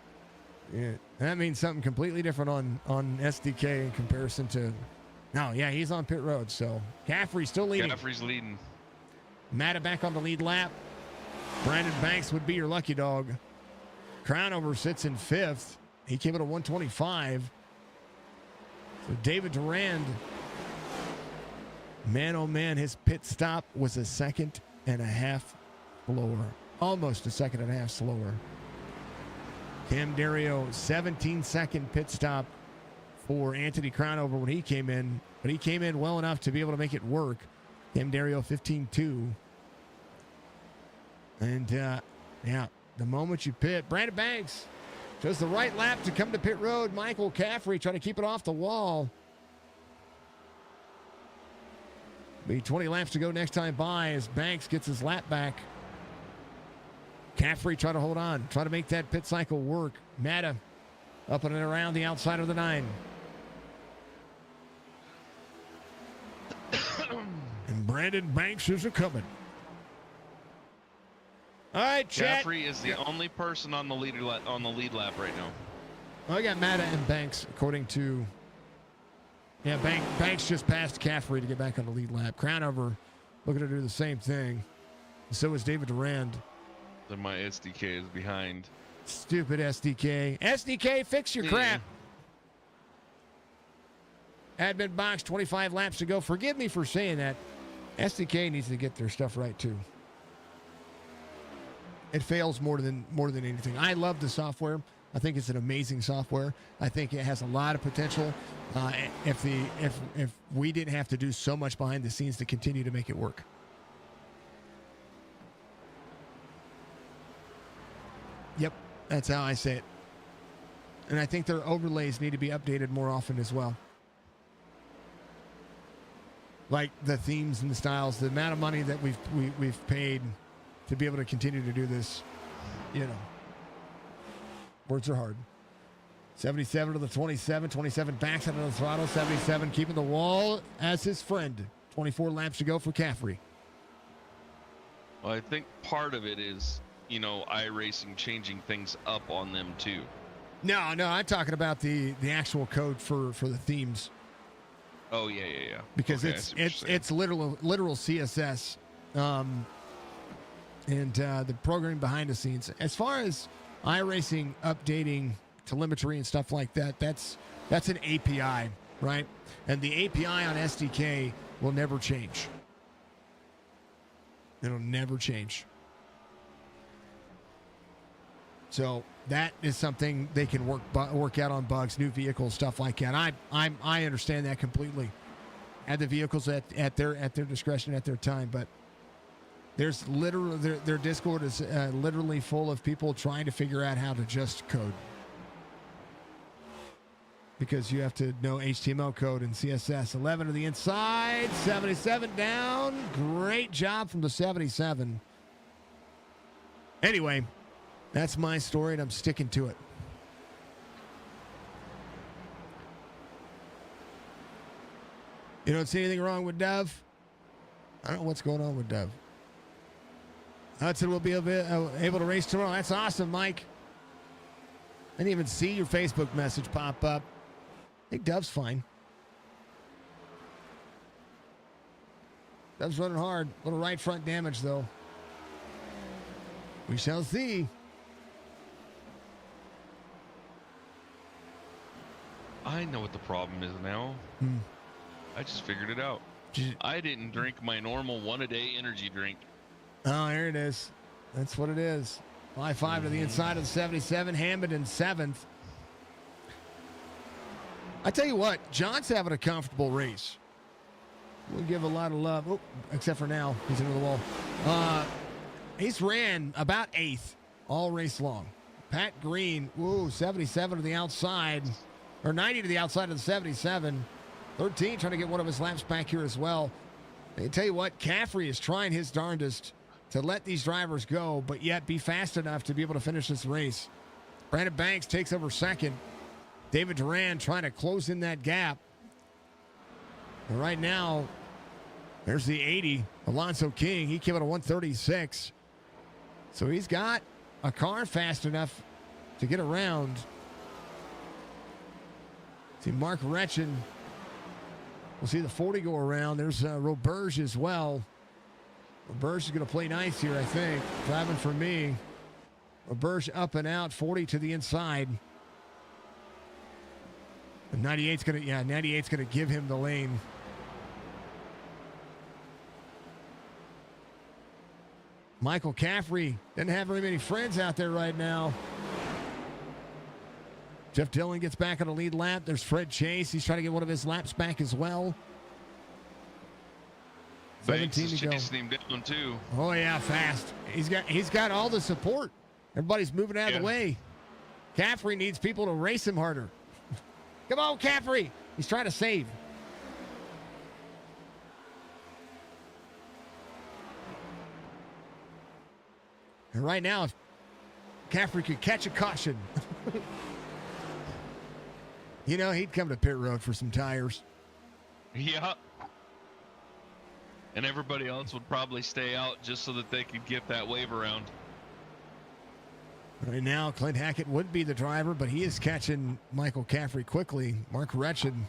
Yeah, that means something completely different on SDK in comparison to... No, yeah, he's on pit road, so Caffrey's still leading. Caffrey's leading. Matta back on the lead lap. Brandon Banks would be your lucky dog. Crownover sits in 5th. He came in at 125. So David Durand, man, oh man, his pit stop was a second and a half slower. Almost a second and a half slower. Cam Dario, 17-second pit stop for Anthony Crownover when he came in. But he came in well enough to be able to make it work. Cam Dario, 15-2. And, yeah, the moment you pit, Brandon Banks chose the right lap to come to pit road. Michael Caffrey trying to keep it off the wall. Be 20 laps to go next time by as Banks gets his lap back. Caffrey trying to hold on, try to make that pit cycle work. Matta up and around the outside of the 9. And Brandon Banks is a coming. All right, chat. Caffrey is the only person on the lead lap right now. Oh, I got Matta and Banks, according to... Yeah, Banks just passed Caffrey to get back on the lead lap. Crownover looking to do the same thing. So is David Durand. Then my SDK is behind. Stupid SDK. SDK, fix your crap. Admin box, 25 laps to go. Forgive me for saying that. SDK needs to get their stuff right, too. It fails more than anything. I love the software. I think it's an amazing software. I think it has a lot of potential. If we didn't have to do so much behind the scenes to continue to make it work. Yep, that's how I say it. And I think their overlays need to be updated more often as well. Like the themes and the styles, the amount of money that we've paid to be able to continue to do this, you know. Words are hard. 77 to the 27. 27 backs out of the throttle. 77 keeping the wall as his friend. 24 laps to go for Caffrey. Well, I think part of it is, iRacing changing things up on them too. No, I'm talking about the actual code for the themes. Oh yeah. Because okay, it's literal CSS, and the programming behind the scenes. As far as iRacing updating telemetry and stuff like that, that's an API, right? And the API on SDK will never change. It'll never change. So that is something they can work out on bugs, new vehicles, stuff like that. I understand that completely. Add the vehicles at their discretion at their time, but there's literally their Discord is literally full of people trying to figure out how to just code, because you have to know HTML code and CSS. 11 to the inside, 77 down. Great job from the 77. Anyway, that's my story, and I'm sticking to it. You don't see anything wrong with Dove? I don't know what's going on with Dove. Hudson will be able to race tomorrow. That's awesome, Mike. I didn't even see your Facebook message pop up. I think Dove's fine. Dove's running hard. A little right front damage, though. We shall see. I know what the problem is now. I just figured it out. I didn't drink my normal one-a-day energy drink. Oh, there it is. That's what it is. 5-5 to the inside of the 77. Hammond in 7th. I tell you what, John's having a comfortable race. We'll give a lot of love. Oh, except for now. He's into the wall. He's ran about 8th all race long. Pat Green, 77 to the outside. Or 90 to the outside of the 77. 13 trying to get one of his laps back here as well. I tell you what, Caffrey is trying his darndest to let these drivers go, but yet be fast enough to be able to finish this race. Brandon Banks takes over second. David Duran trying to close in that gap. And right now, there's the 80, Alonso King. He came out a 136. So he's got a car fast enough to get around. See Mark Retchen. We'll see the 40 go around. There's Roberge as well. Roberge is going to play nice here, I think. Driving for me. Roberge up and out, 40 to the inside. And 98's going to, 98's going to give him the lane. Michael Caffrey doesn't have very many friends out there right now. Jeff Dillon gets back on the lead lap. There's Fred Chase. He's trying to get one of his laps back as well. Banks 17 is to go. chasing him down too. Oh yeah, fast. He's got all the support. Everybody's moving out of the way. Caffrey needs people to race him harder. Come on, Caffrey. He's trying to save. And right now, if Caffrey could catch a caution, he'd come to pit road for some tires. Yeah. And everybody else would probably stay out just so that they could get that wave around. Right now, Clint Hackett would be the driver, but he is catching Michael Caffrey quickly. Mark Retchen.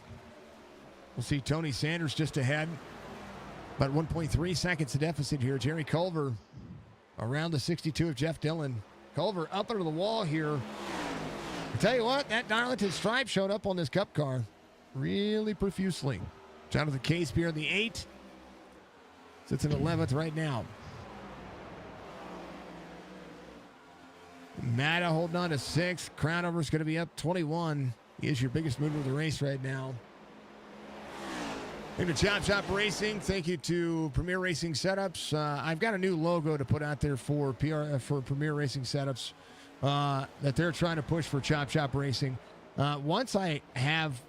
We'll see Tony Sanders just ahead. About 1.3 seconds of deficit here. Jerry Culver around the 62 of Jeff Dillon. Culver up under the wall here. I tell you what, that Darlington stripe showed up on this Cup car really profusely. Jonathan Case here in the 8. Sits in 11th right now. Matta holding on to 6. Crownover's going to be up 21. He is your biggest mover of the race right now. Thank you to Chop Shop Racing. Thank you to Premier Racing Setups. I've got a new logo to put out there for Premier Racing Setups that they're trying to push for Chop Shop Racing. Once I have,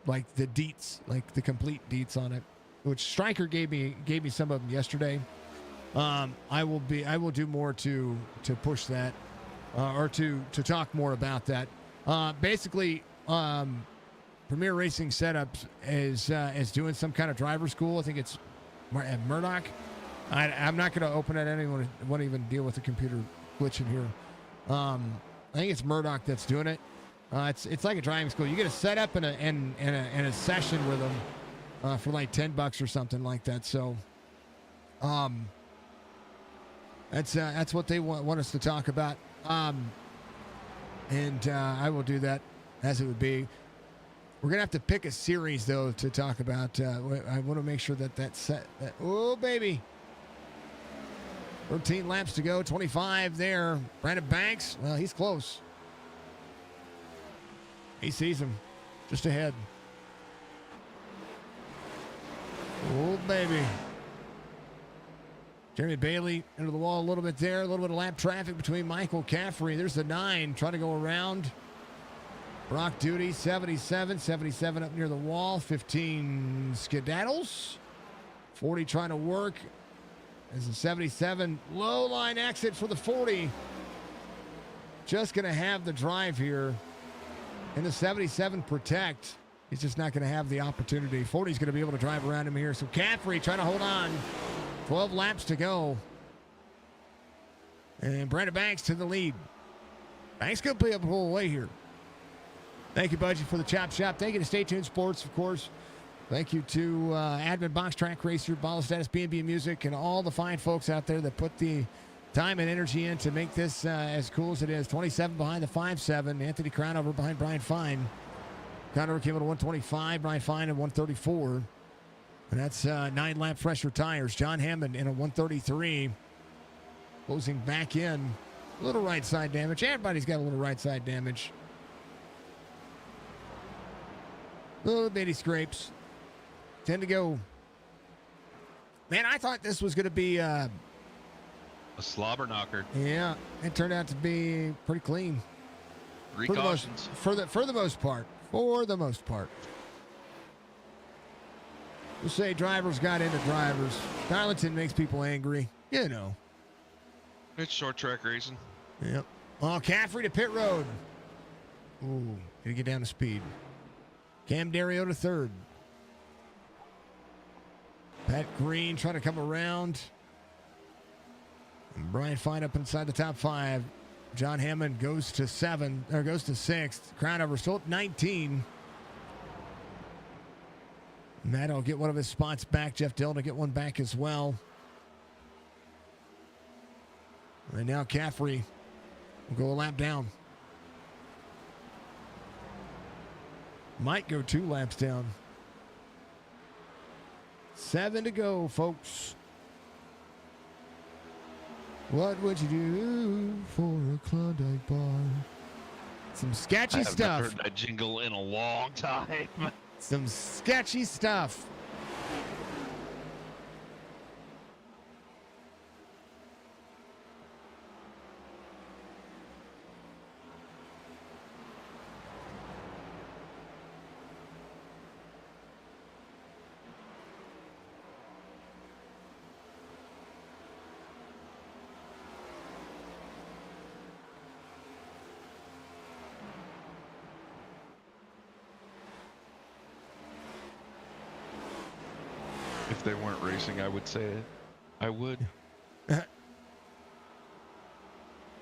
like the deets, like the complete deets on it, which Stryker gave me some of them yesterday. I will do more to push that, or to talk more about that. Basically, Premier Racing Setups is doing some kind of driver school. I think it's at Murdoch. I'm not going to open it. Anyone won't even deal with the computer glitch in here. I think it's Murdoch that's doing it. It's like a driving school. You get a setup and a session with them for like $10 or something like that. So, that's what they want us to talk about. And I will do that as it would be. We're going to have to pick a series, though, to talk about. I want to make sure that's set. Oh, baby. 13 laps to go, 25 there. Brandon Banks, well, he's close. He sees him just ahead. Oh, baby. Jeremy Bailey into the wall a little bit there. A little bit of lap traffic between Michael Caffrey. There's the 9 trying to go around. Brock Duty, 77 up near the wall. 15 skedaddles. 40 trying to work. There's a 77 low line exit for the 40. Just going to have the drive here. And the 77 protect. He's just not going to have the opportunity. 40's going to be able to drive around him here. So Caffrey trying to hold on. 12 laps to go. And Brandon Banks to the lead. Banks going to play up the whole way here. Thank you, Budgie, for the Chop Shop. Thank you to Stay Tuned Sports, of course. Thank you to Admin Box Track Racer, Ball Status, B&B Music, and all the fine folks out there that put the time and energy in to make this as cool as it is. 27 behind the 5-7. Anthony Crownover behind Brian Fine. Crownover came in at 125. Brian Fine at 134. And that's 9-lap fresher tires. John Hammond in a 133. Closing back in. A little right side damage. Everybody's got a little right side damage. Little bitty scrapes. 10 to go. Man, I thought this was going to be a slobber knocker. Yeah, it turned out to be pretty clean. Three cautions. For the most part. For the most part. We'll say drivers got into drivers. Darlington makes people angry. You know. It's short track racing. Yep. Oh, Caffrey to pit road. Ooh, gonna get down to speed. Cam Dario to third. Pat Green trying to come around. And Brian Fine up inside the top 5. John Hammond goes to 6th. Crownover still at 19. Matt will get one of his spots back. Jeff Dillon will get one back as well. And now Caffrey will go a lap down. Might go 2 laps down. 7 to go, folks. What would you do for a Klondike bar? Some sketchy stuff. I haven't heard that jingle in a long time. Some sketchy stuff. If they weren't racing, I would say it. I would.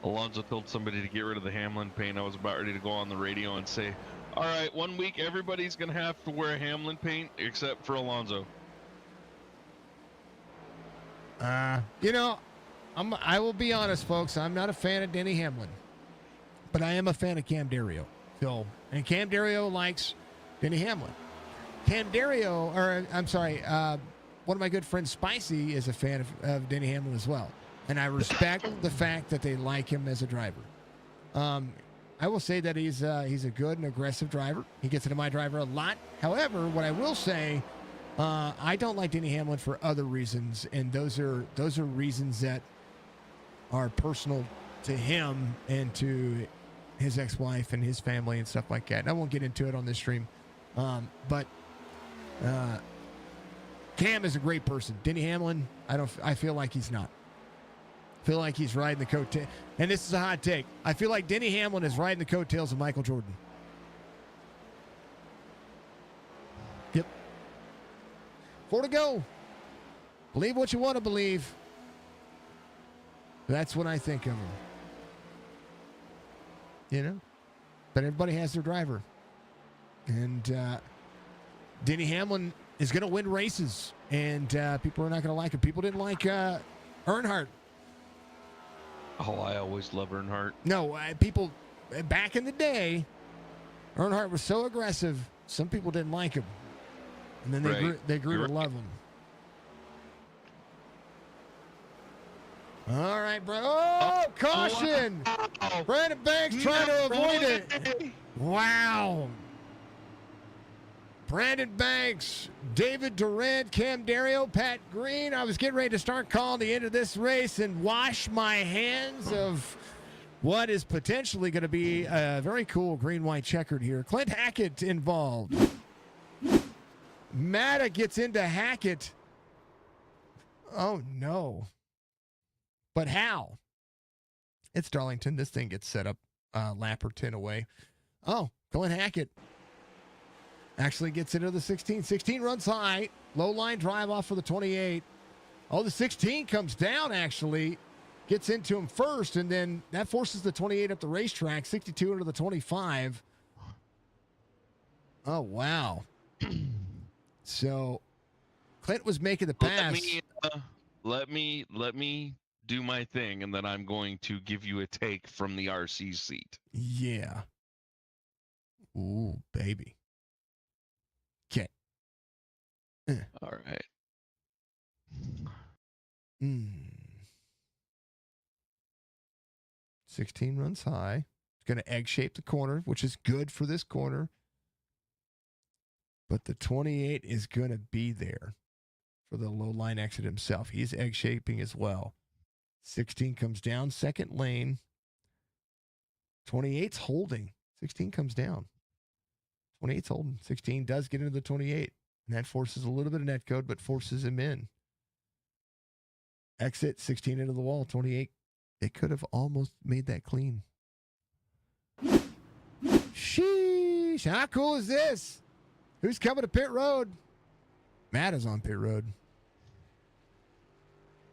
Alonso told somebody to get rid of the Hamlin paint. I was about ready to go on the radio and say, all right, 1 week everybody's going to have to wear Hamlin paint except for Alonso. You know, I will be honest, folks. I'm not a fan of Denny Hamlin, but I am a fan of Cam Dario. And Cam Dario likes Denny Hamlin. One of my good friends, Spicy, is a fan of Denny Hamlin as well. And I respect the fact that they like him as a driver. I will say that he's a good and aggressive driver. He gets into my driver a lot. However, what I will say, I don't like Denny Hamlin for other reasons, and those are reasons that are personal to him and to his ex-wife and his family and stuff like that. And I won't get into it on this stream, but Cam is a great person. Denny Hamlin, I feel like he's not. I feel like he's riding the coattails. And this is a hot take. I feel like Denny Hamlin is riding the coattails of Michael Jordan. Yep. 4 to go. Believe what you want to believe. That's what I think of him. You know? But everybody has their driver. And Denny Hamlin is going to win races. And people are not going to like him. People didn't like Earnhardt. Oh, I always love Earnhardt. No, people back in the day, Earnhardt was so aggressive, some people didn't like him. And then they grew to love him. All right, bro. Oh, caution! Wow. Brandon Banks trying to avoid it. Wow. Brandon Banks, David Durant, Cam Dario, Pat Green. I was getting ready to start calling the end of this race and wash my hands of what is potentially going to be a very cool green-white checkered here. Clint Hackett involved. Matta gets into Hackett. Oh, no. But how? It's Darlington. This thing gets set up lap or 10 away. Oh, Clint Hackett actually gets into the 16. 16 runs high. Low line drive off for the 28. Oh, the 16 comes down, actually. Gets into him first, and then that forces the 28 up the racetrack. 62 into the 25. Oh, wow. So Clint was making the pass. Let me do my thing, and then I'm going to give you a take from the RC seat. Yeah. Ooh, baby. Okay. All right. 16 runs high. It's going to egg shape the corner, which is good for this corner. But the 28 is going to be there for the low line exit himself. He's egg shaping as well. 16 comes down, second lane. 28's holding. 16 comes down. 28's holding. 16 does get into the 28. And that forces a little bit of net code, but forces him in. exit, 16 into the wall, 28. It could have almost made that clean. Sheesh. How cool is this? Who's coming to pit road? Matt is on pit road.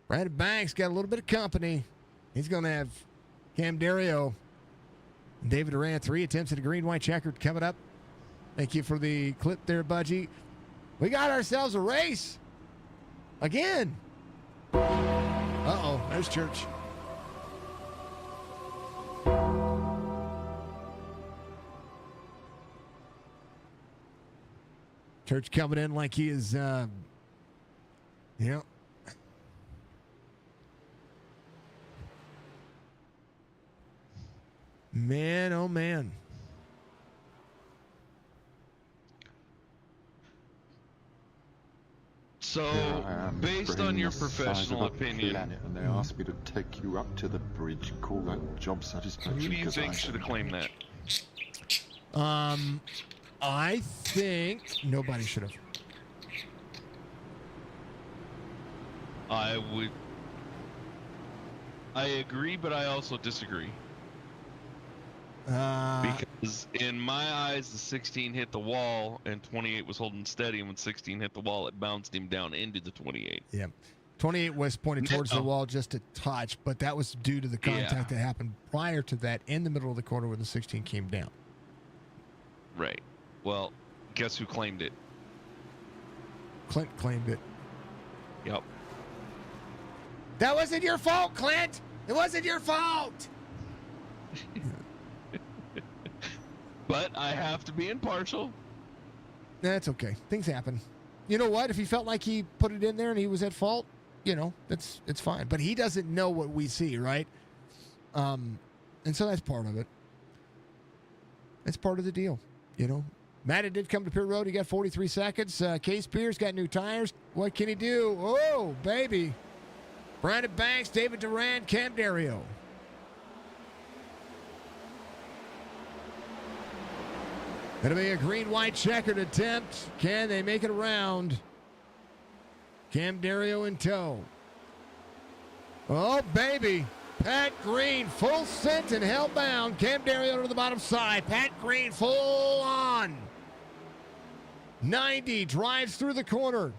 Brandon Banks got a little bit of company. He's going to have Cam Dario and David Durant. 3 attempts at a green-white checkered coming up. Thank you for the clip there, Budgie. We got ourselves a race. Again. Uh-oh, there's Church. Church coming in like he is, Man, oh man. So, based on your professional opinion, and they asked me to take you up to the bridge, call that job satisfaction. who do you think should have claimed that? I think nobody should have. I agree, but I also disagree. Because in my eyes, the 16 hit the wall and 28 was holding steady, and when 16 hit the wall, it bounced him down into the 28. Yeah. 28 was pointed towards the wall just a touch, but that was due to the contact that happened prior to that in the middle of the corner where the 16 came down. Right. Well, guess who claimed it? Clint claimed it. Yep. That wasn't your fault, Clint. It wasn't your fault. But I have to be impartial. That's okay. Things happen. You know what? If he felt like he put it in there and he was at fault, it's fine. But he doesn't know what we see, right? And so that's part of it. That's part of the deal, Matt did come to pit road. He got 43 seconds. Case Pierce got new tires. What can he do? Oh, baby. Brandon Banks, David Durant, Cam Dario. Going to be a green-white checkered attempt. Can they make it around? Cam Dario in tow. Oh, baby. Pat Green, full sent and held bound. Cam Dario to the bottom side. Pat Green full on. 90 drives through the corner.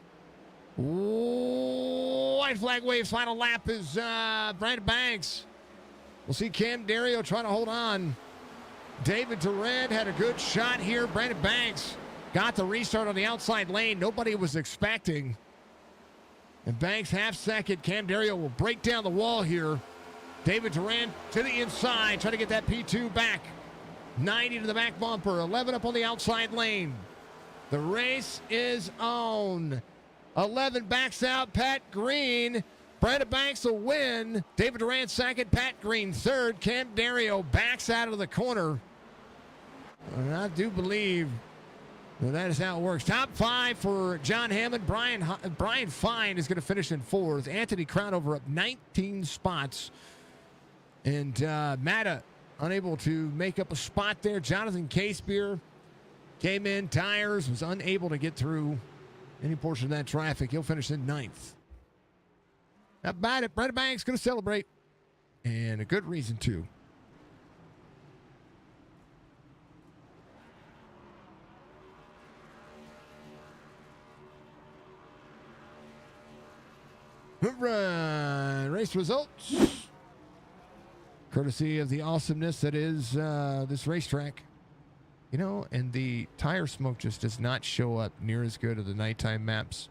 White flag waves. Final lap is Brandon Banks. We'll see Cam Dario trying to hold on. David Durant had a good shot here. Brandon Banks got the restart on the outside lane. Nobody was expecting. And Banks half second. Cam Dario will break down the wall here. David Durant to the inside. Try to get that P2 back. 90 to the back bumper. 11 up on the outside lane. The race is on. 11 backs out. Pat Green. Brandon Banks will win. David Durant second. Pat Green third. Cam Dario backs out of the corner. And I do believe that is how it works. Top 5 for John Hammond. Brian Fine is going to finish in 4th. Anthony Crownover up 19 spots. And Matta unable to make up a spot there. Jonathan Casebeer came in. Tires was unable to get through any portion of that traffic. He'll finish in 9th. How about it? Brandon Banks going to celebrate. And a good reason, too. All right. Race results. Courtesy of the awesomeness that is this racetrack. And the tire smoke just does not show up near as good as the nighttime maps.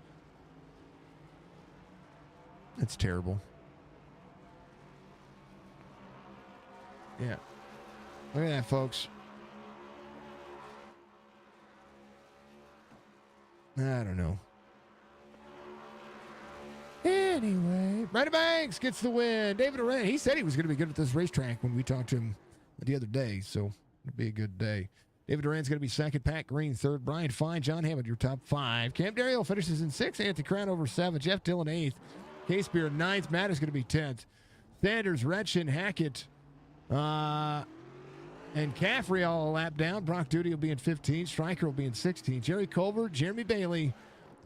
It's terrible. Yeah. Look at that, folks. I don't know. Anyway, Brandon Banks gets the win. David Durant, he said he was going to be good at this racetrack when we talked to him the other day, so it'll be a good day. David Durant's going to be second. Pat Green third. Brian Fine, John Hammond, your top 5. Cam Dario finishes in 6th. Anthony Crownover 7th. Jeff Dillon 8th. Casebeer 9th. Matt is going to be 10th. Sanders, Retchin, Hackett, and Caffrey all a lap down. Brock Duty will be in 15th. Stryker will be in 16th. Jerry Colbert, Jeremy Bailey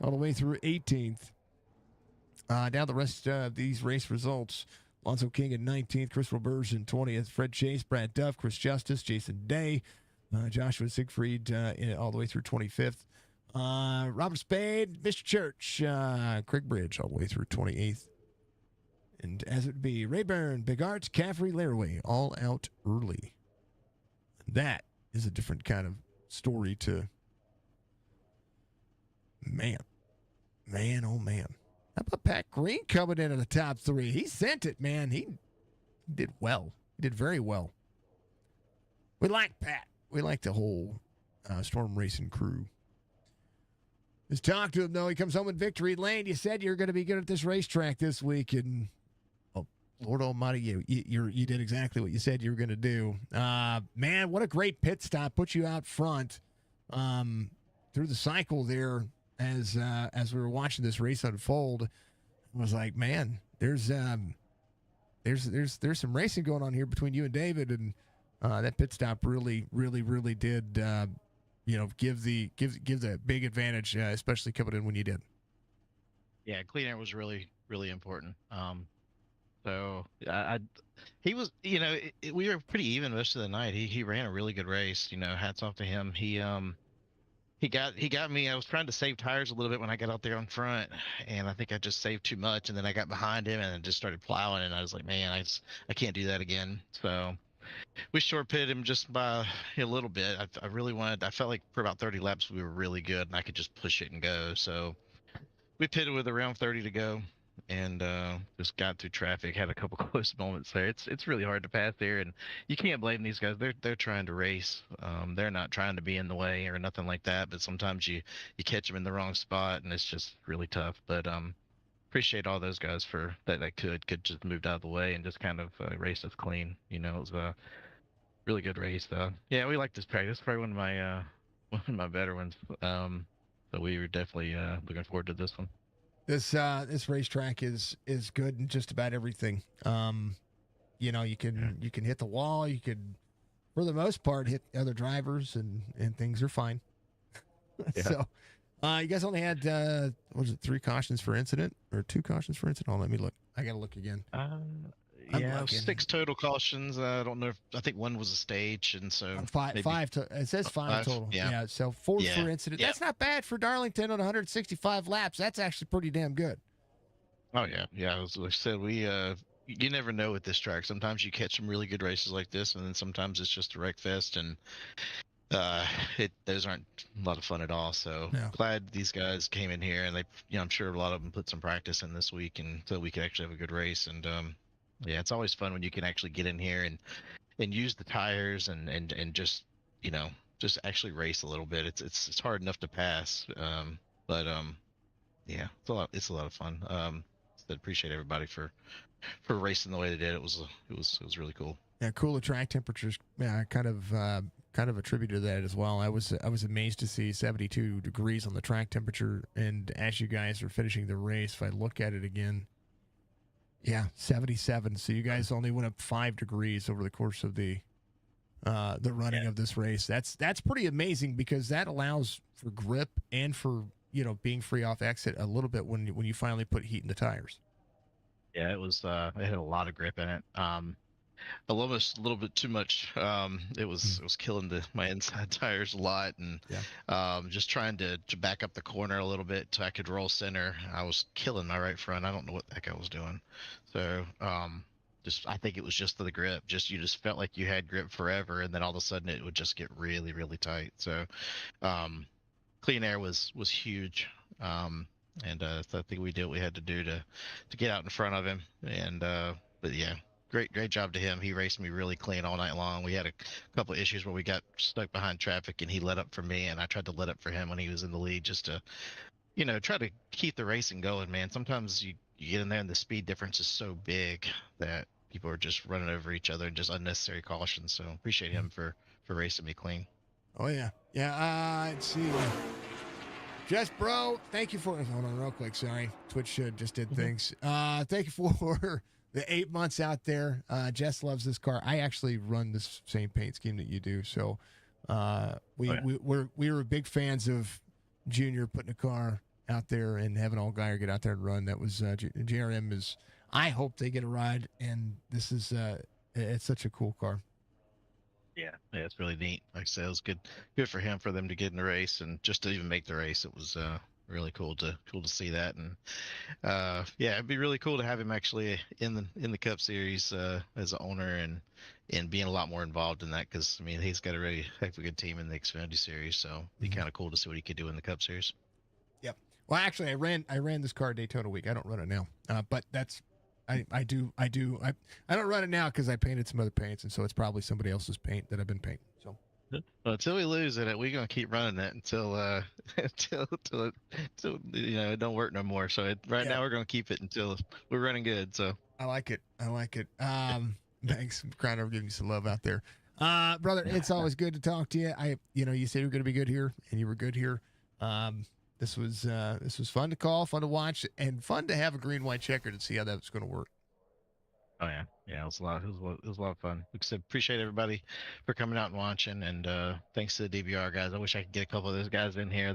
all the way through 18th. Now the rest of these race results. Alonzo King in 19th, Chris Roberge in 20th, Fred Chase, Brad Duff, Chris Justice, Jason Day, Joshua Siegfried all the way through 25th. Robert Spade, Mr. Church, Craig Bridge all the way through 28th. And as it would be, Rayburn, Big Art, Caffrey, Laraway, all out early. That is a different kind of story to... Man, oh man. How about Pat Green coming into the top 3? He sent it, man. He did well. He did very well. We like Pat. We like the whole Storm Racing crew. Let's talk to him, though. He comes home in victory lane. You said you're going to be good at this racetrack this week, and oh, Lord Almighty, you did exactly what you said you were going to do. Man, what a great pit stop. Put you out front through the cycle there as we were watching this race unfold. I was like, man, there's some racing going on here between you and David, and that pit stop really did give the big advantage, especially coming in when you did. Yeah, clean air was really important. So he was, we were pretty even most of the night. He ran a really good race. Hats off to him. He got me. I was trying to save tires a little bit when I got out there on front, and I think I just saved too much. And then I got behind him and just started plowing, and I was like, man, I can't do that again. So we short pitted him just by a little bit. I felt like for about 30 laps we were really good, and I could just push it and go. So we pitted with around 30 to go, and just got through traffic. Had a couple close moments there. It's really hard to pass there, and you can't blame these guys. They're trying to race. They're not trying to be in the way or nothing like that. But sometimes you catch them in the wrong spot, and it's just really tough. But appreciate all those guys for that could just moved out of the way and just kind of raced us clean. It was a really good race though. Yeah, we like this track. This is probably one of my better ones. So we were definitely looking forward to this one. This racetrack is good in just about everything. You can hit the wall. You could, for the most part, hit other drivers, and things are fine. Yeah. So, you guys only had 3 cautions for incident or 2 cautions for incident? Oh, let me look. I gotta look again. Yeah, 6 total cautions. I don't know. I think 1 was a stage, and so Five. It says 5 total. Yeah. So 4 Yeah. for incident. Yeah. That's not bad for Darlington on 165 laps. That's actually pretty damn good. Oh yeah. As I said, you never know with this track. Sometimes you catch some really good races like this, and then sometimes it's just a wreck fest, and those aren't a lot of fun at all. So No. glad these guys came in here, and I'm sure a lot of them put some practice in this week, and so we could actually have a good race. And yeah, it's always fun when you can actually get in here and use the tires and just just actually race a little bit. It's hard enough to pass, but yeah, it's a lot of fun. So appreciate everybody for racing the way they did. It was really cool. Yeah, cooler track temperatures. Yeah, kind of attributed to that as well. I was amazed to see 72 degrees on the track temperature, and as you guys are finishing the race, if I look at it again, yeah, 77. So you guys only went up 5 degrees over the course of the running of this race. That's pretty amazing, because that allows for grip and for being free off exit a little bit when you finally put heat in the tires. Yeah, it was. It had a lot of grip in it. Almost a little bit too much. It was killing my inside tires a lot, and just trying to back up the corner a little bit so I could roll center. I was killing my right front. I don't know what the heck I was doing. So I think it was just the grip. You just felt like you had grip forever, and then all of a sudden it would just get really, really tight. So clean air was huge. So I think we did what we had to do to get out in front of him. And but yeah, great job to him. He raced me really clean all night long. We had a couple of issues where we got stuck behind traffic, and he let up for me, and I tried to let up for him when he was in the lead, just to try to keep the racing going, man. Sometimes you get in there and the speed difference is so big that people are just running over each other and just unnecessary cautions. So appreciate him for racing me clean. Oh yeah. Let's see. Just bro, thank you for hold on real quick. Sorry, Twitch just did things. Thank you for the 8 months out there. Jess loves this car. I actually run this same paint scheme that you do. So we were big fans of Junior putting a car out there and having Allgaier get out there and run. That was JRM is. I hope they get a ride, and this is it's such a cool car. Yeah, it's really neat. Like I said, it was good for him for them to get in the race and just to even make the race. It was really cool to see that, and yeah, it'd be really cool to have him actually in the Cup Series as an owner and being a lot more involved in that, because I mean he's got a really heck of a good team in the Xfinity Series, so it'd be kind of cool to see what he could do in the Cup Series. Yep. Well, actually, I ran this car Daytona week. I don't run it now, but that's I don't run it now because I painted some other paints, and so it's probably somebody else's paint that I've been painting. So Well, until we lose it, we're gonna keep running it until until it don't work no more. So right now we're gonna keep it until we're running good. So I like it. Thanks, Crowner, giving you some love out there, brother. It's always good to talk to you. You said you were going to be good here, and you were good here. This was fun to call, fun to watch, and fun to have a green white checker to see how that's going to work. Oh yeah, it was a lot. It was a lot of fun. Like I said, appreciate everybody for coming out and watching, and thanks to the DBR guys. I wish I could get a couple of those guys in here.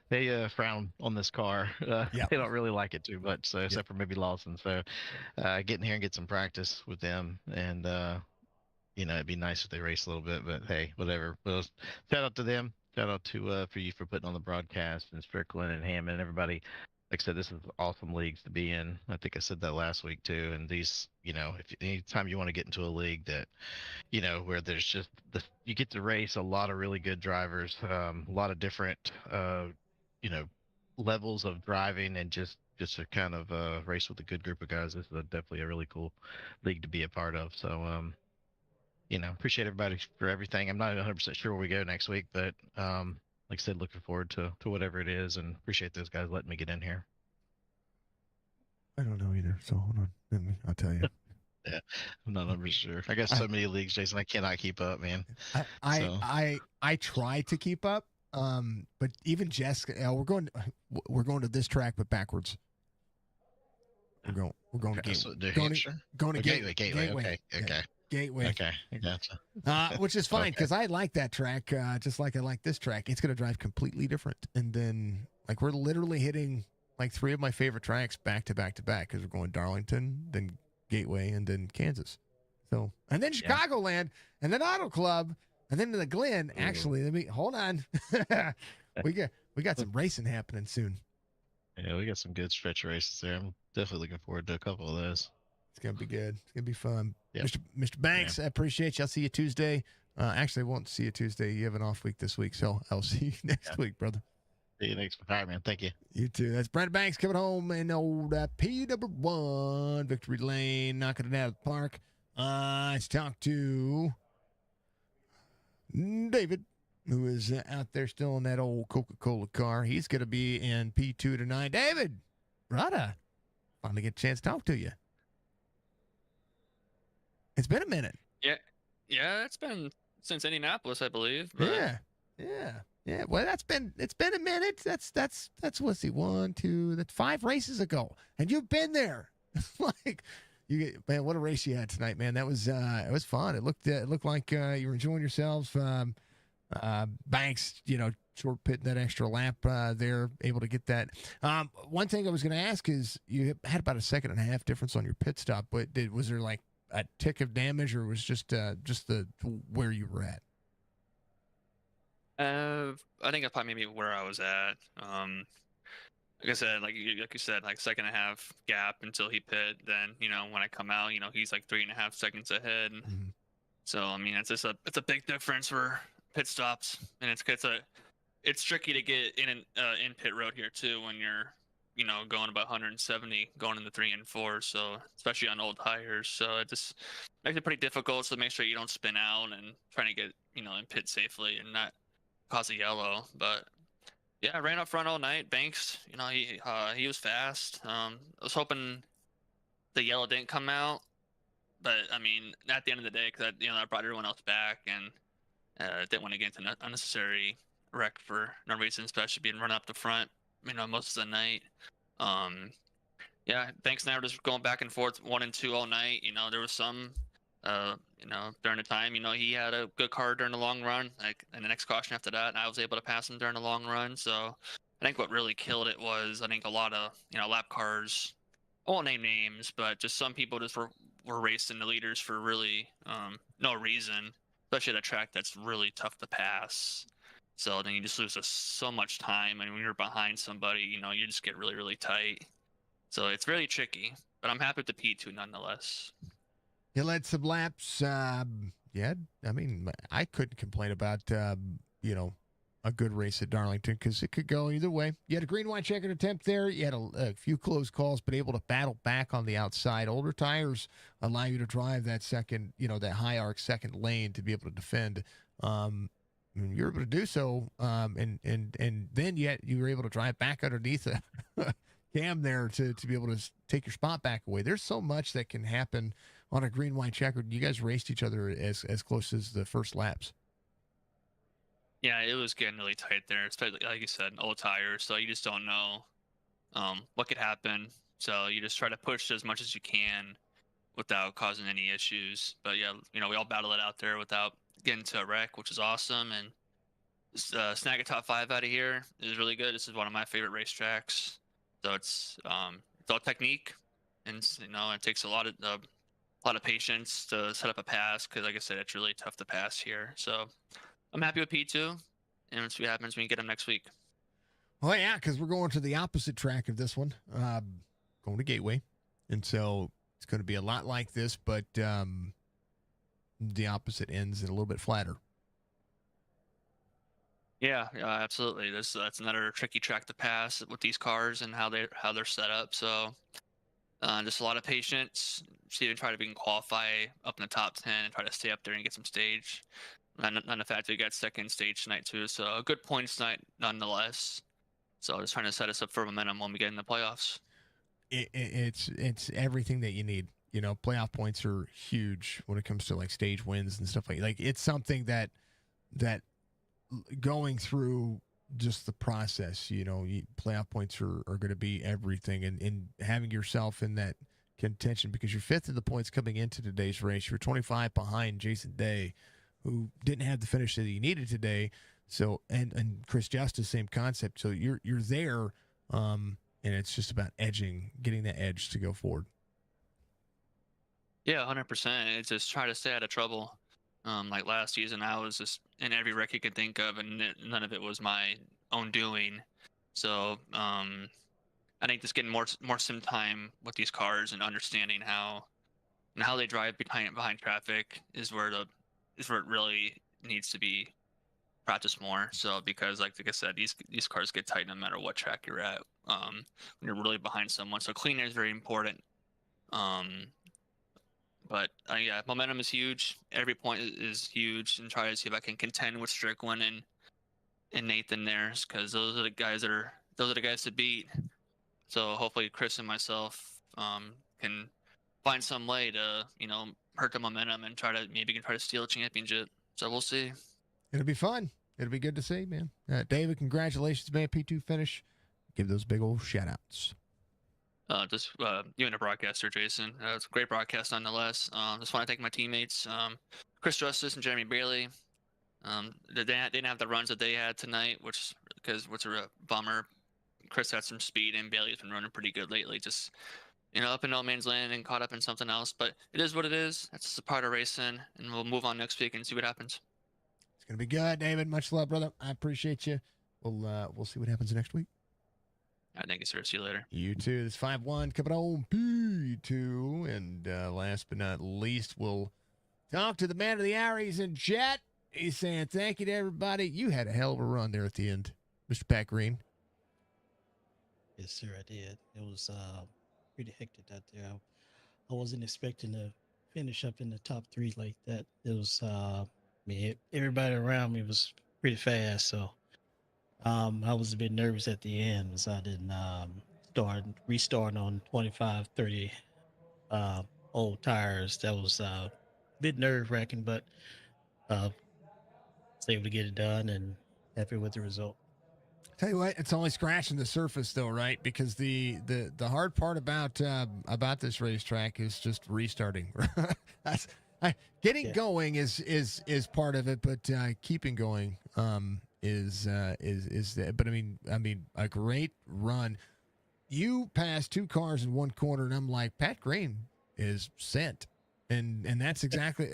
They frown on this car. They don't really like it too much, so except for maybe Lawson. So getting here and get some practice with them, and it'd be nice if they race a little bit. But hey, whatever. Well, shout out to them. Shout out to for you for putting on the broadcast, and Strickland and Hammond and everybody. Like I said, this is awesome leagues to be in. I think I said that last week too. And these, if anytime you want to get into a league that, where there's just you get to race a lot of really good drivers, a lot of different, levels of driving, and just to kind of race with a good group of guys. This is definitely a really cool league to be a part of. So, appreciate everybody for everything. I'm not 100% sure where we go next week, but like I said, looking forward to whatever it is, and appreciate those guys letting me get in here. I don't know either, so hold on. I'll tell you. Yeah, I'm not 100% sure. I got so many leagues, Jason. I cannot keep up, man. I try to keep up, but even Jessica, we're going to this track, but backwards. We're going to Gateway. Gateway. Okay. Gateway. Okay, gotcha. Which is fine because I like that track just like I like this track. It's going to drive completely different. And then, we're literally hitting, 3 of my favorite tracks back to back to back because we're going Darlington, then Gateway, and then Kansas. So, and then Chicagoland, and then Auto Club, and then to the Glen. Ooh. Actually, hold on. we got some racing happening soon. Yeah, we got some good stretch races there. I'm definitely looking forward to a couple of those. It's going to be good. It's going to be fun. Yep. Mr. Banks, I appreciate you. I'll see you Tuesday. Actually, I won't see you Tuesday. You have an off week this week, so I'll see you next week, brother. See you next week. All right, man. Thank you. You too. That's Brandon Banks coming home in old P1 Victory Lane, knocking it out of the park. Let's talk to David, who is out there still in that old Coca-Cola car. He's going to be in P2 tonight. David, brother, finally get a chance to talk to you. It's been a minute. Yeah, it's been since Indianapolis, I believe. But... Yeah. Well, it's been a minute. That's let's see, 1, 2, that's 5 races ago, and you've been there. Man, what a race you had tonight, man. That was it was fun. It looked like you were enjoying yourselves. Banks, short pitting that extra lap there, able to get that. One thing I was going to ask is you had about a 1.5 second difference on your pit stop, but was there a tick of damage, or was just the where you were at? I think that's probably maybe where I was at. Like I said, like you said, 1.5 second gap until he pit. Then when I come out, he's 3.5 seconds ahead. Mm-hmm. So I mean, it's a big difference for pit stops, and it's tricky to get in pit road here too when you're going about 170 going into 3 and 4, so especially on old tires. So it just makes it pretty difficult. So make sure you don't spin out and trying to get in pit safely and not cause a yellow. But yeah, I ran up front all night. Banks, he was fast. I was hoping the yellow didn't come out, but I mean, at the end of the day, because I brought everyone else back and didn't want to get into unnecessary wreck for no reason, especially being run up the front most of the night. Yeah, Banks and I were just going back and forth 1 and 2 all night. There was some during the time, he had a good car during the long run, and the next caution after that, and I was able to pass him during the long run. So I think what really killed it was I think a lot of lap cars. I won't name names, but just some people just were racing the leaders for really no reason, especially at a track that's really tough to pass. So then you just lose so much time, and when you're behind somebody, you just get really really tight. So it's really tricky. But I'm happy with the P2 nonetheless. You led some laps. Yeah, I mean, I couldn't complain about, a good race at Darlington because it could go either way. You had a green, white, checkered attempt there. You had a few close calls, but able to battle back on the outside. Older tires allow you to drive that second, that high arc second lane to be able to defend. You're able to do so, and then yet you were able to drive back underneath a cam there to be able to take your spot back away. There's so much that can happen on a green, white, checkered. You guys raced each other as close as the first laps. Yeah, it was getting really tight there, especially like you said, old tires. So you just don't know what could happen. So you just try to push as much as you can without causing any issues. But yeah, we all battled it out there without getting to a wreck, which is awesome. And snag a top 5 out of here is really good. This is one of my favorite racetracks. So it's all technique, and it takes a lot of patience to set up a pass because, like I said, it's really tough to pass here. So I'm happy with P2, and we'll see what happens when we get him next week. Well, yeah, because we're going to the opposite track of this one, going to Gateway, and so it's going to be a lot like this, but the opposite ends and a little bit flatter. Yeah, absolutely. That's another tricky track to pass with these cars and how they're set up. So just a lot of patience. See, even try to qualify up in the top 10 and try to stay up there and get some stage. And the fact that we got second stage tonight too, so a good points night nonetheless. So just trying to set us up for momentum when we get in the playoffs. It's everything that you need. Playoff points are huge when it comes to like stage wins and stuff like it's something that going through just the process, playoff points are going to be everything, and having yourself in that contention because you're 5th in the points coming into today's race. You're 25 behind Jason Day, who didn't have the finish that he needed today. So and Chris Justice, same concept. So you're there, and it's just about getting that edge to go forward. Yeah, 100%. It's just try to stay out of trouble. Like last season, I was just in every wreck you could think of, and none of it was my own doing. So I think just getting more sim time with these cars and understanding how they drive behind traffic is where it really needs to be practiced more. So because like I said, these cars get tight no matter what track you're at. When you're really behind someone, so clean air is very important. But yeah, momentum is huge. Every point is huge, and try to see if I can contend with Strickland and Nathan there, because those are the guys to beat. So hopefully Chris and myself can find some way to hurt the momentum and try to steal a championship. So we'll see. It'll be fun. It'll be good to see, man. David, congratulations, man. P2 finish. Give those big old shout outs. Just you and the broadcaster, Jason. It's a great broadcast nonetheless. Just want to thank my teammates, Chris Justice and Jeremy Bailey. They didn't have the runs that they had tonight, which a bummer. Chris had some speed, and Bailey's been running pretty good lately. Just up in no man's land and caught up in something else. But it is what it is. That's just a part of racing, and we'll move on next week and see what happens. It's gonna be good, David. Much love, brother. I appreciate you. We'll see what happens next week. I thank you, sir. See you later. You too. This 5-1 coming on P2. And last but not least, we'll talk to the man of the hour. He's in chat. He's saying thank you to everybody. You had a hell of a run there at the end, Mr. Pat Green. Yes, sir, I did. It was pretty hectic out there. I wasn't expecting to finish up in the top 3 like that. It was, everybody around me was pretty fast, so I was a bit nervous at the end as I didn't restart on 25, 30 old tires. That was a bit nerve-wracking, but was able to get it done and happy with the result. Tell you what, it's only scratching the surface, though, right? Because the hard part about this racetrack is just restarting. Getting going is part of it, but keeping going is that. But I mean, a great run. You passed two cars in one corner, and I'm like, Pat Green is sent, and that's exactly.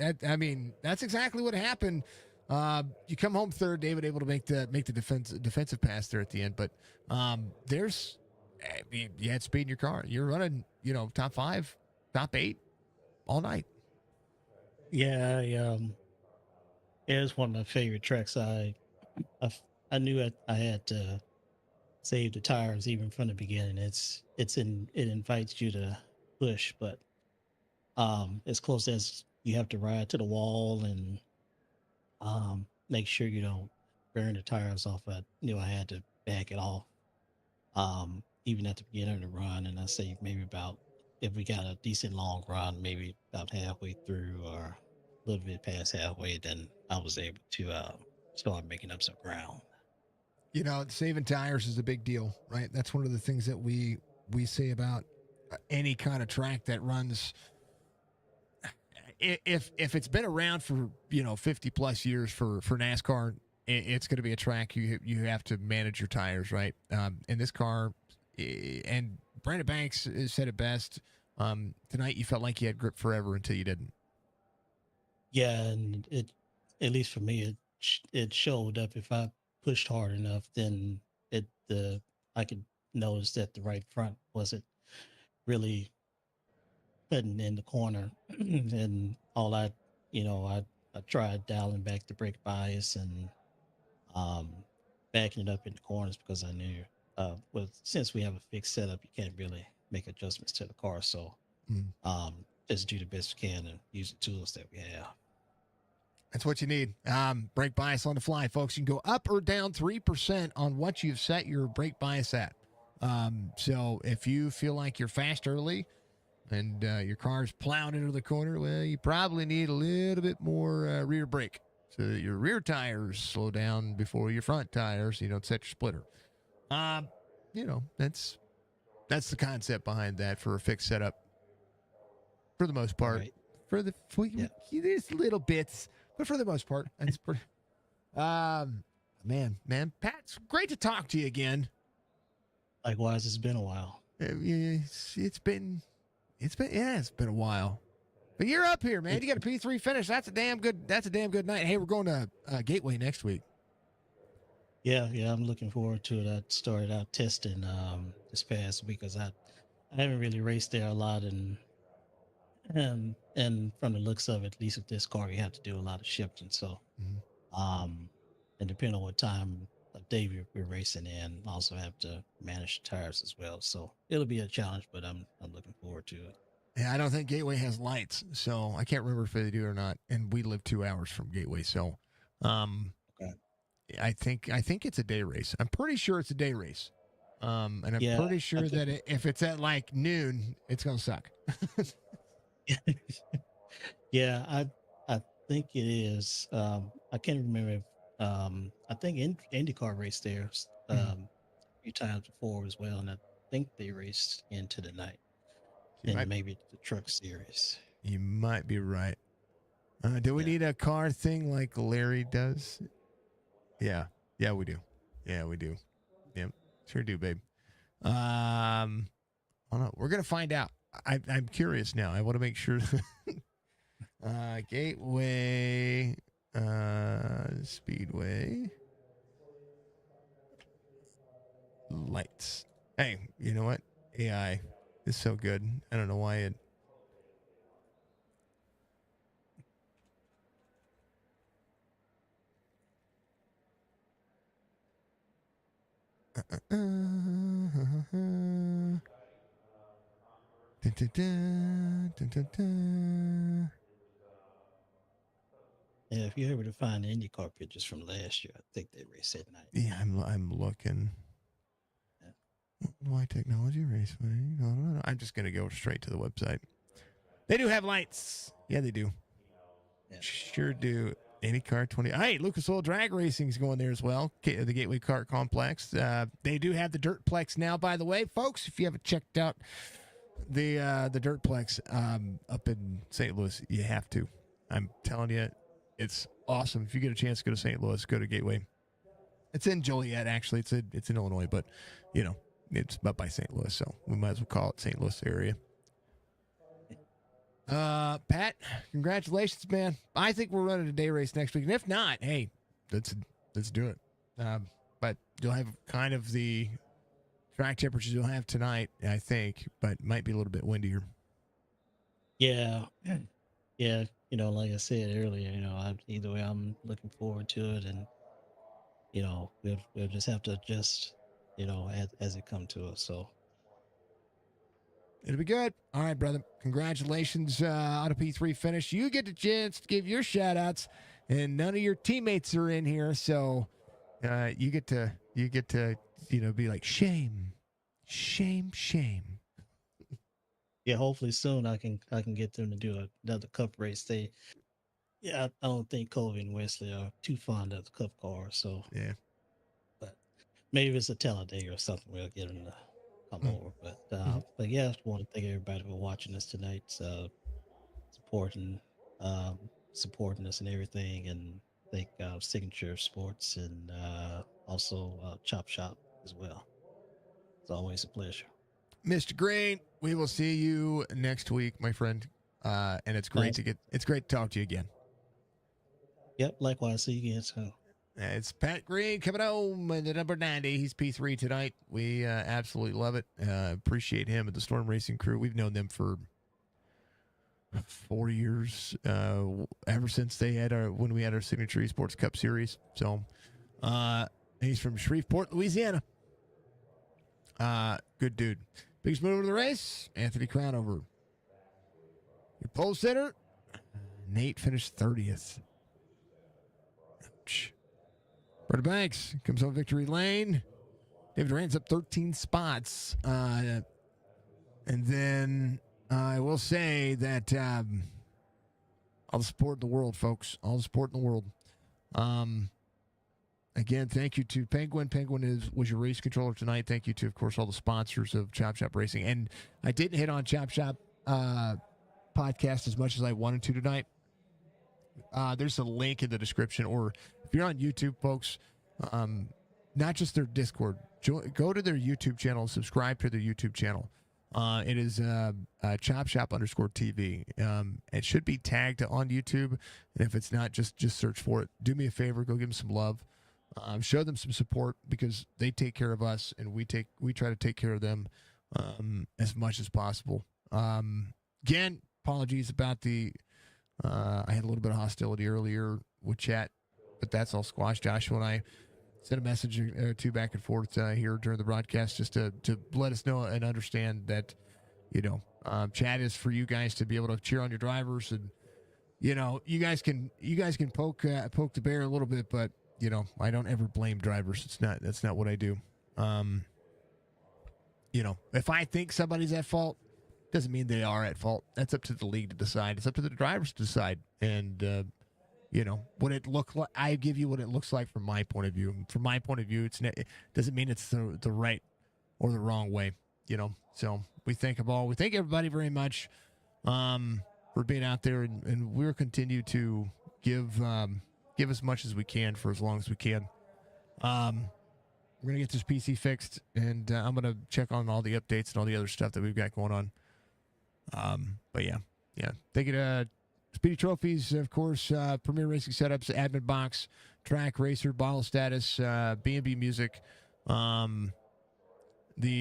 That's exactly what happened. You come home third, David able to make the defensive pass there at the end, but there's you had speed in your car. You're running, top 5, top 8 all night. Yeah, it was one of my favorite tracks. I, I knew I had to save the tires even from the beginning. It invites you to push, but as close as you have to ride to the wall and make sure you don't burn the tires off. I had to back it off even at the beginning of the run, and I say maybe about if we got a decent long run, maybe about halfway through or a little bit past halfway, then I was able to start making up some ground. Saving tires is a big deal, right? That's one of the things that we say about any kind of track that runs. If it's been around for 50 plus years for NASCAR, it's going to be a track you have to manage your tires, right? In this car, and Brandon Banks said it best. Tonight, you felt like you had grip forever until you didn't. Yeah, and at least for me, it showed up. If I pushed hard enough, then I could notice that the right front wasn't really cutting in the corner, and all I tried dialing back the brake bias and um backing it up in the corners because I knew since we have a fixed setup, you can't really make adjustments to the car. So Mm. just do the best we can and use the tools that we have. That's what you need. Brake bias on the fly, folks. You can go up or down 3% on what you've set your brake bias at. So if you feel like you're fast early and your car's plowing into the corner, well, you probably need a little bit more rear brake so that your rear tires slow down before your front tires. You don't set your splitter. That's the concept behind that for a fixed setup. For the most part, Right. There's little bits, but for the most part, that's pretty. Man, Pat, it's great to talk to you again. Likewise, it's been a while. It's been a while. But you're up here, man. You got a P3 finish. That's a damn good night. Hey, we're going to Gateway next week. Yeah, I'm looking forward to it. I started out testing this past week because I haven't really raced there a lot, and from the looks of it, at least with this car, you have to do a lot of shifting. So, and depending on what time of day we're racing in, also have to manage the tires as well. So it'll be a challenge, but I'm looking forward to it. Yeah, I don't think Gateway has lights, so I can't remember if they do or not. And we live 2 hours from Gateway, so Okay. I think it's a day race. I'm pretty sure it's a day race. And I'm Yeah, pretty sure that if it's at like noon, it's gonna suck. Yeah, I think it is. I can't remember if I think IndyCar raced there a few times before as well, and I think they raced into the night, and maybe the truck series. You might be right. Do we need a car thing like Larry does? Yeah, we do. Yeah, we do. Yep, sure do, babe. Hold on. We're gonna find out. I'm curious now. I want to make sure. Gateway, Speedway, lights. Hey, you know what? AI is so good. I don't know why it. Yeah, if you're able to find the IndyCar pictures from last year, I think they raced at night. Yeah, I'm looking. Yeah. Why technology raceway? No. I'm just gonna go straight to the website. They do have lights. Yeah, they do. Yeah. Sure do. IndyCar 20. Hey, Lucas Oil Drag Racing is going there as well. The Gateway Kart Complex. They do have the Dirtplex now, by the way, folks. If you haven't checked out the Dirtplex up in St. Louis, you have to. I'm telling you, it's awesome. If you get a chance to go to St. Louis, go to Gateway. It's in Joliet, actually. It's in Illinois, but it's up by St. Louis, so we might as well call it St. Louis area. Pat, congratulations, man. I think we're running a day race next week, and if not, hey, let's do it. But you'll have kind of the track temperatures you'll have tonight, I think, but might be a little bit windier. Yeah, yeah. Like I said earlier, either way, I'm looking forward to it, and we'll just have to adjust, as it come to us. So It'll be good. All right, brother. Congratulations on a P3 finish. You get the chance to give your shout outs, and none of your teammates are in here, so you get to be like, shame. yeah, hopefully soon I can get them to do another cup race. I don't think Colby and Wesley are too fond of the cup car, so Yeah. but maybe if it's a Talladega or something, we'll get them to come over. But yeah, I just want to thank everybody for watching us tonight, supporting supporting us and everything, and thank Signature Sports and also Chop Shop as well. It's always a pleasure. Mr. Green, we will see you next week, my friend. And it's great Thanks. to talk to you again. Yep, likewise. See you again soon. It's Pat Green coming home in the number 90. He's P3 tonight. We absolutely love it. Appreciate him and the Storm Racing crew. We've known them for 4 years, ever since they had when we had our Signature Esports Cup Series. So he's from Shreveport, Louisiana. Good dude. Biggest mover of the race, Anthony Crownover. Your pole sitter, Nate finished 30th. Ouch. Brother Banks comes on victory lane. David Durant's up 13 spots. And then I will say that all the support in the world, folks. All the support in the world. Again, thank you to Penguin. Penguin was your race controller tonight. Thank you to, of course, all the sponsors of Chop Shop Racing. And I didn't hit on Chop Shop podcast as much as I wanted to tonight. There's a link in the description, or if you're on YouTube, folks, not just their Discord, go to their YouTube channel, subscribe to their YouTube channel. It is Chop Shop _TV. It should be tagged on YouTube, and if it's not, just search for it. Do me a favor, go give them some love. Show them some support, because they take care of us, and we try to take care of them as much as possible. Again, apologies about I had a little bit of hostility earlier with chat, but that's all squashed. Joshua and I sent a message or two back and forth here during the broadcast, just to let us know and understand that chat is for you guys to be able to cheer on your drivers, and you guys can poke the bear a little bit, but I don't ever blame drivers. That's not what I do. If I think somebody's at fault, doesn't mean they are at fault. That's up to the league to decide. It's up to the drivers to decide. And what it look like, I give you what it looks like from my point of view. From my point of view, it doesn't mean it's the right or the wrong way. So we thank everybody very much for being out there, and we'll continue to give as much as we can for as long as we can. We're gonna get this PC fixed, and I'm gonna check on all the updates and all the other stuff that we've got going on. But yeah. Thank you to Speedy Trophies, of course, Premier Racing Setups, Admin Box, Track Racer, Bottle Status, B&B Music, the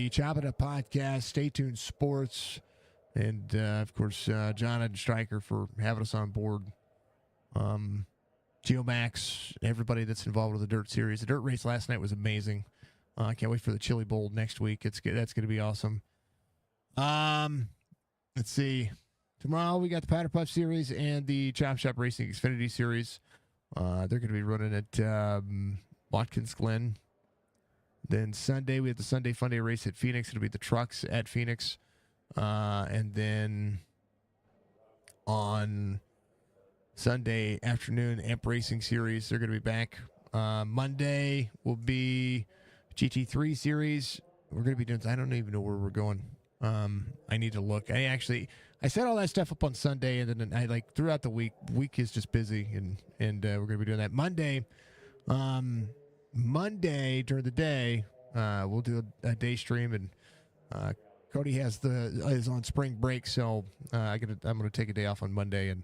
Chopp'N Podcast, Stay Tuned Sports, and of course, John and Stryker for having us on board. Geomax, everybody that's involved with the Dirt Series. The Dirt race last night was amazing. I can't wait for the Chili Bowl next week. That's going to be awesome. Let's see. Tomorrow we got the Powder Puff Series and the Chop Shop Racing Xfinity Series. They're going to be running at Watkins Glen. Then Sunday we have the Sunday Fun Day race at Phoenix. It'll be the trucks at Phoenix. And then on Sunday afternoon, Amp Racing Series. They're going to be back. Monday will be GT3 Series. We're going to be doing, I don't even know where we're going. I need to look. I set all that stuff up on Sunday, and then I throughout the week is just busy, and we're going to be doing that. Monday, Monday during the day, we'll do a day stream, and Cody is on spring break, so I'm gonna take a day off on Monday and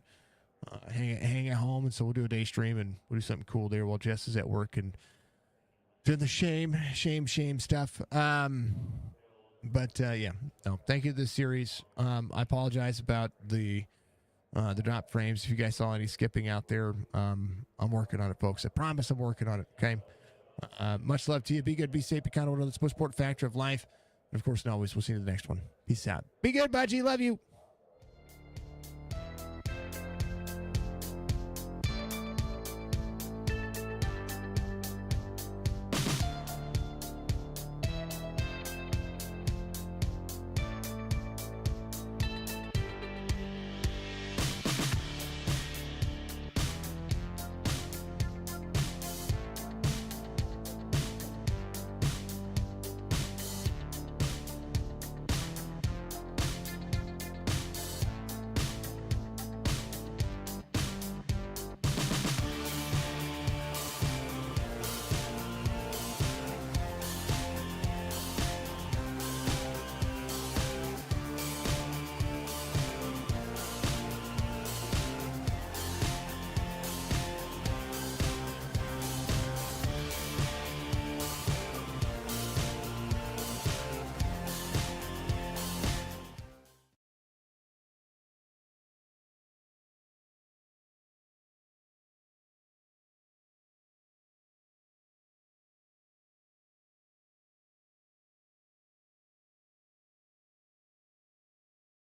hang at home, and so we'll do a day stream and we'll do something cool there while Jess is at work and doing the shame stuff. But yeah, no, thank you to this series. I apologize about the drop frames. If you guys saw any skipping out there, I'm working on it, folks. I promise I'm working on it. Okay. Much love to you. Be good, be safe, be kind of one of the most important factor of life. And of course, and always, we'll see you in the next one. Peace out. Be good, Budgie. Love you.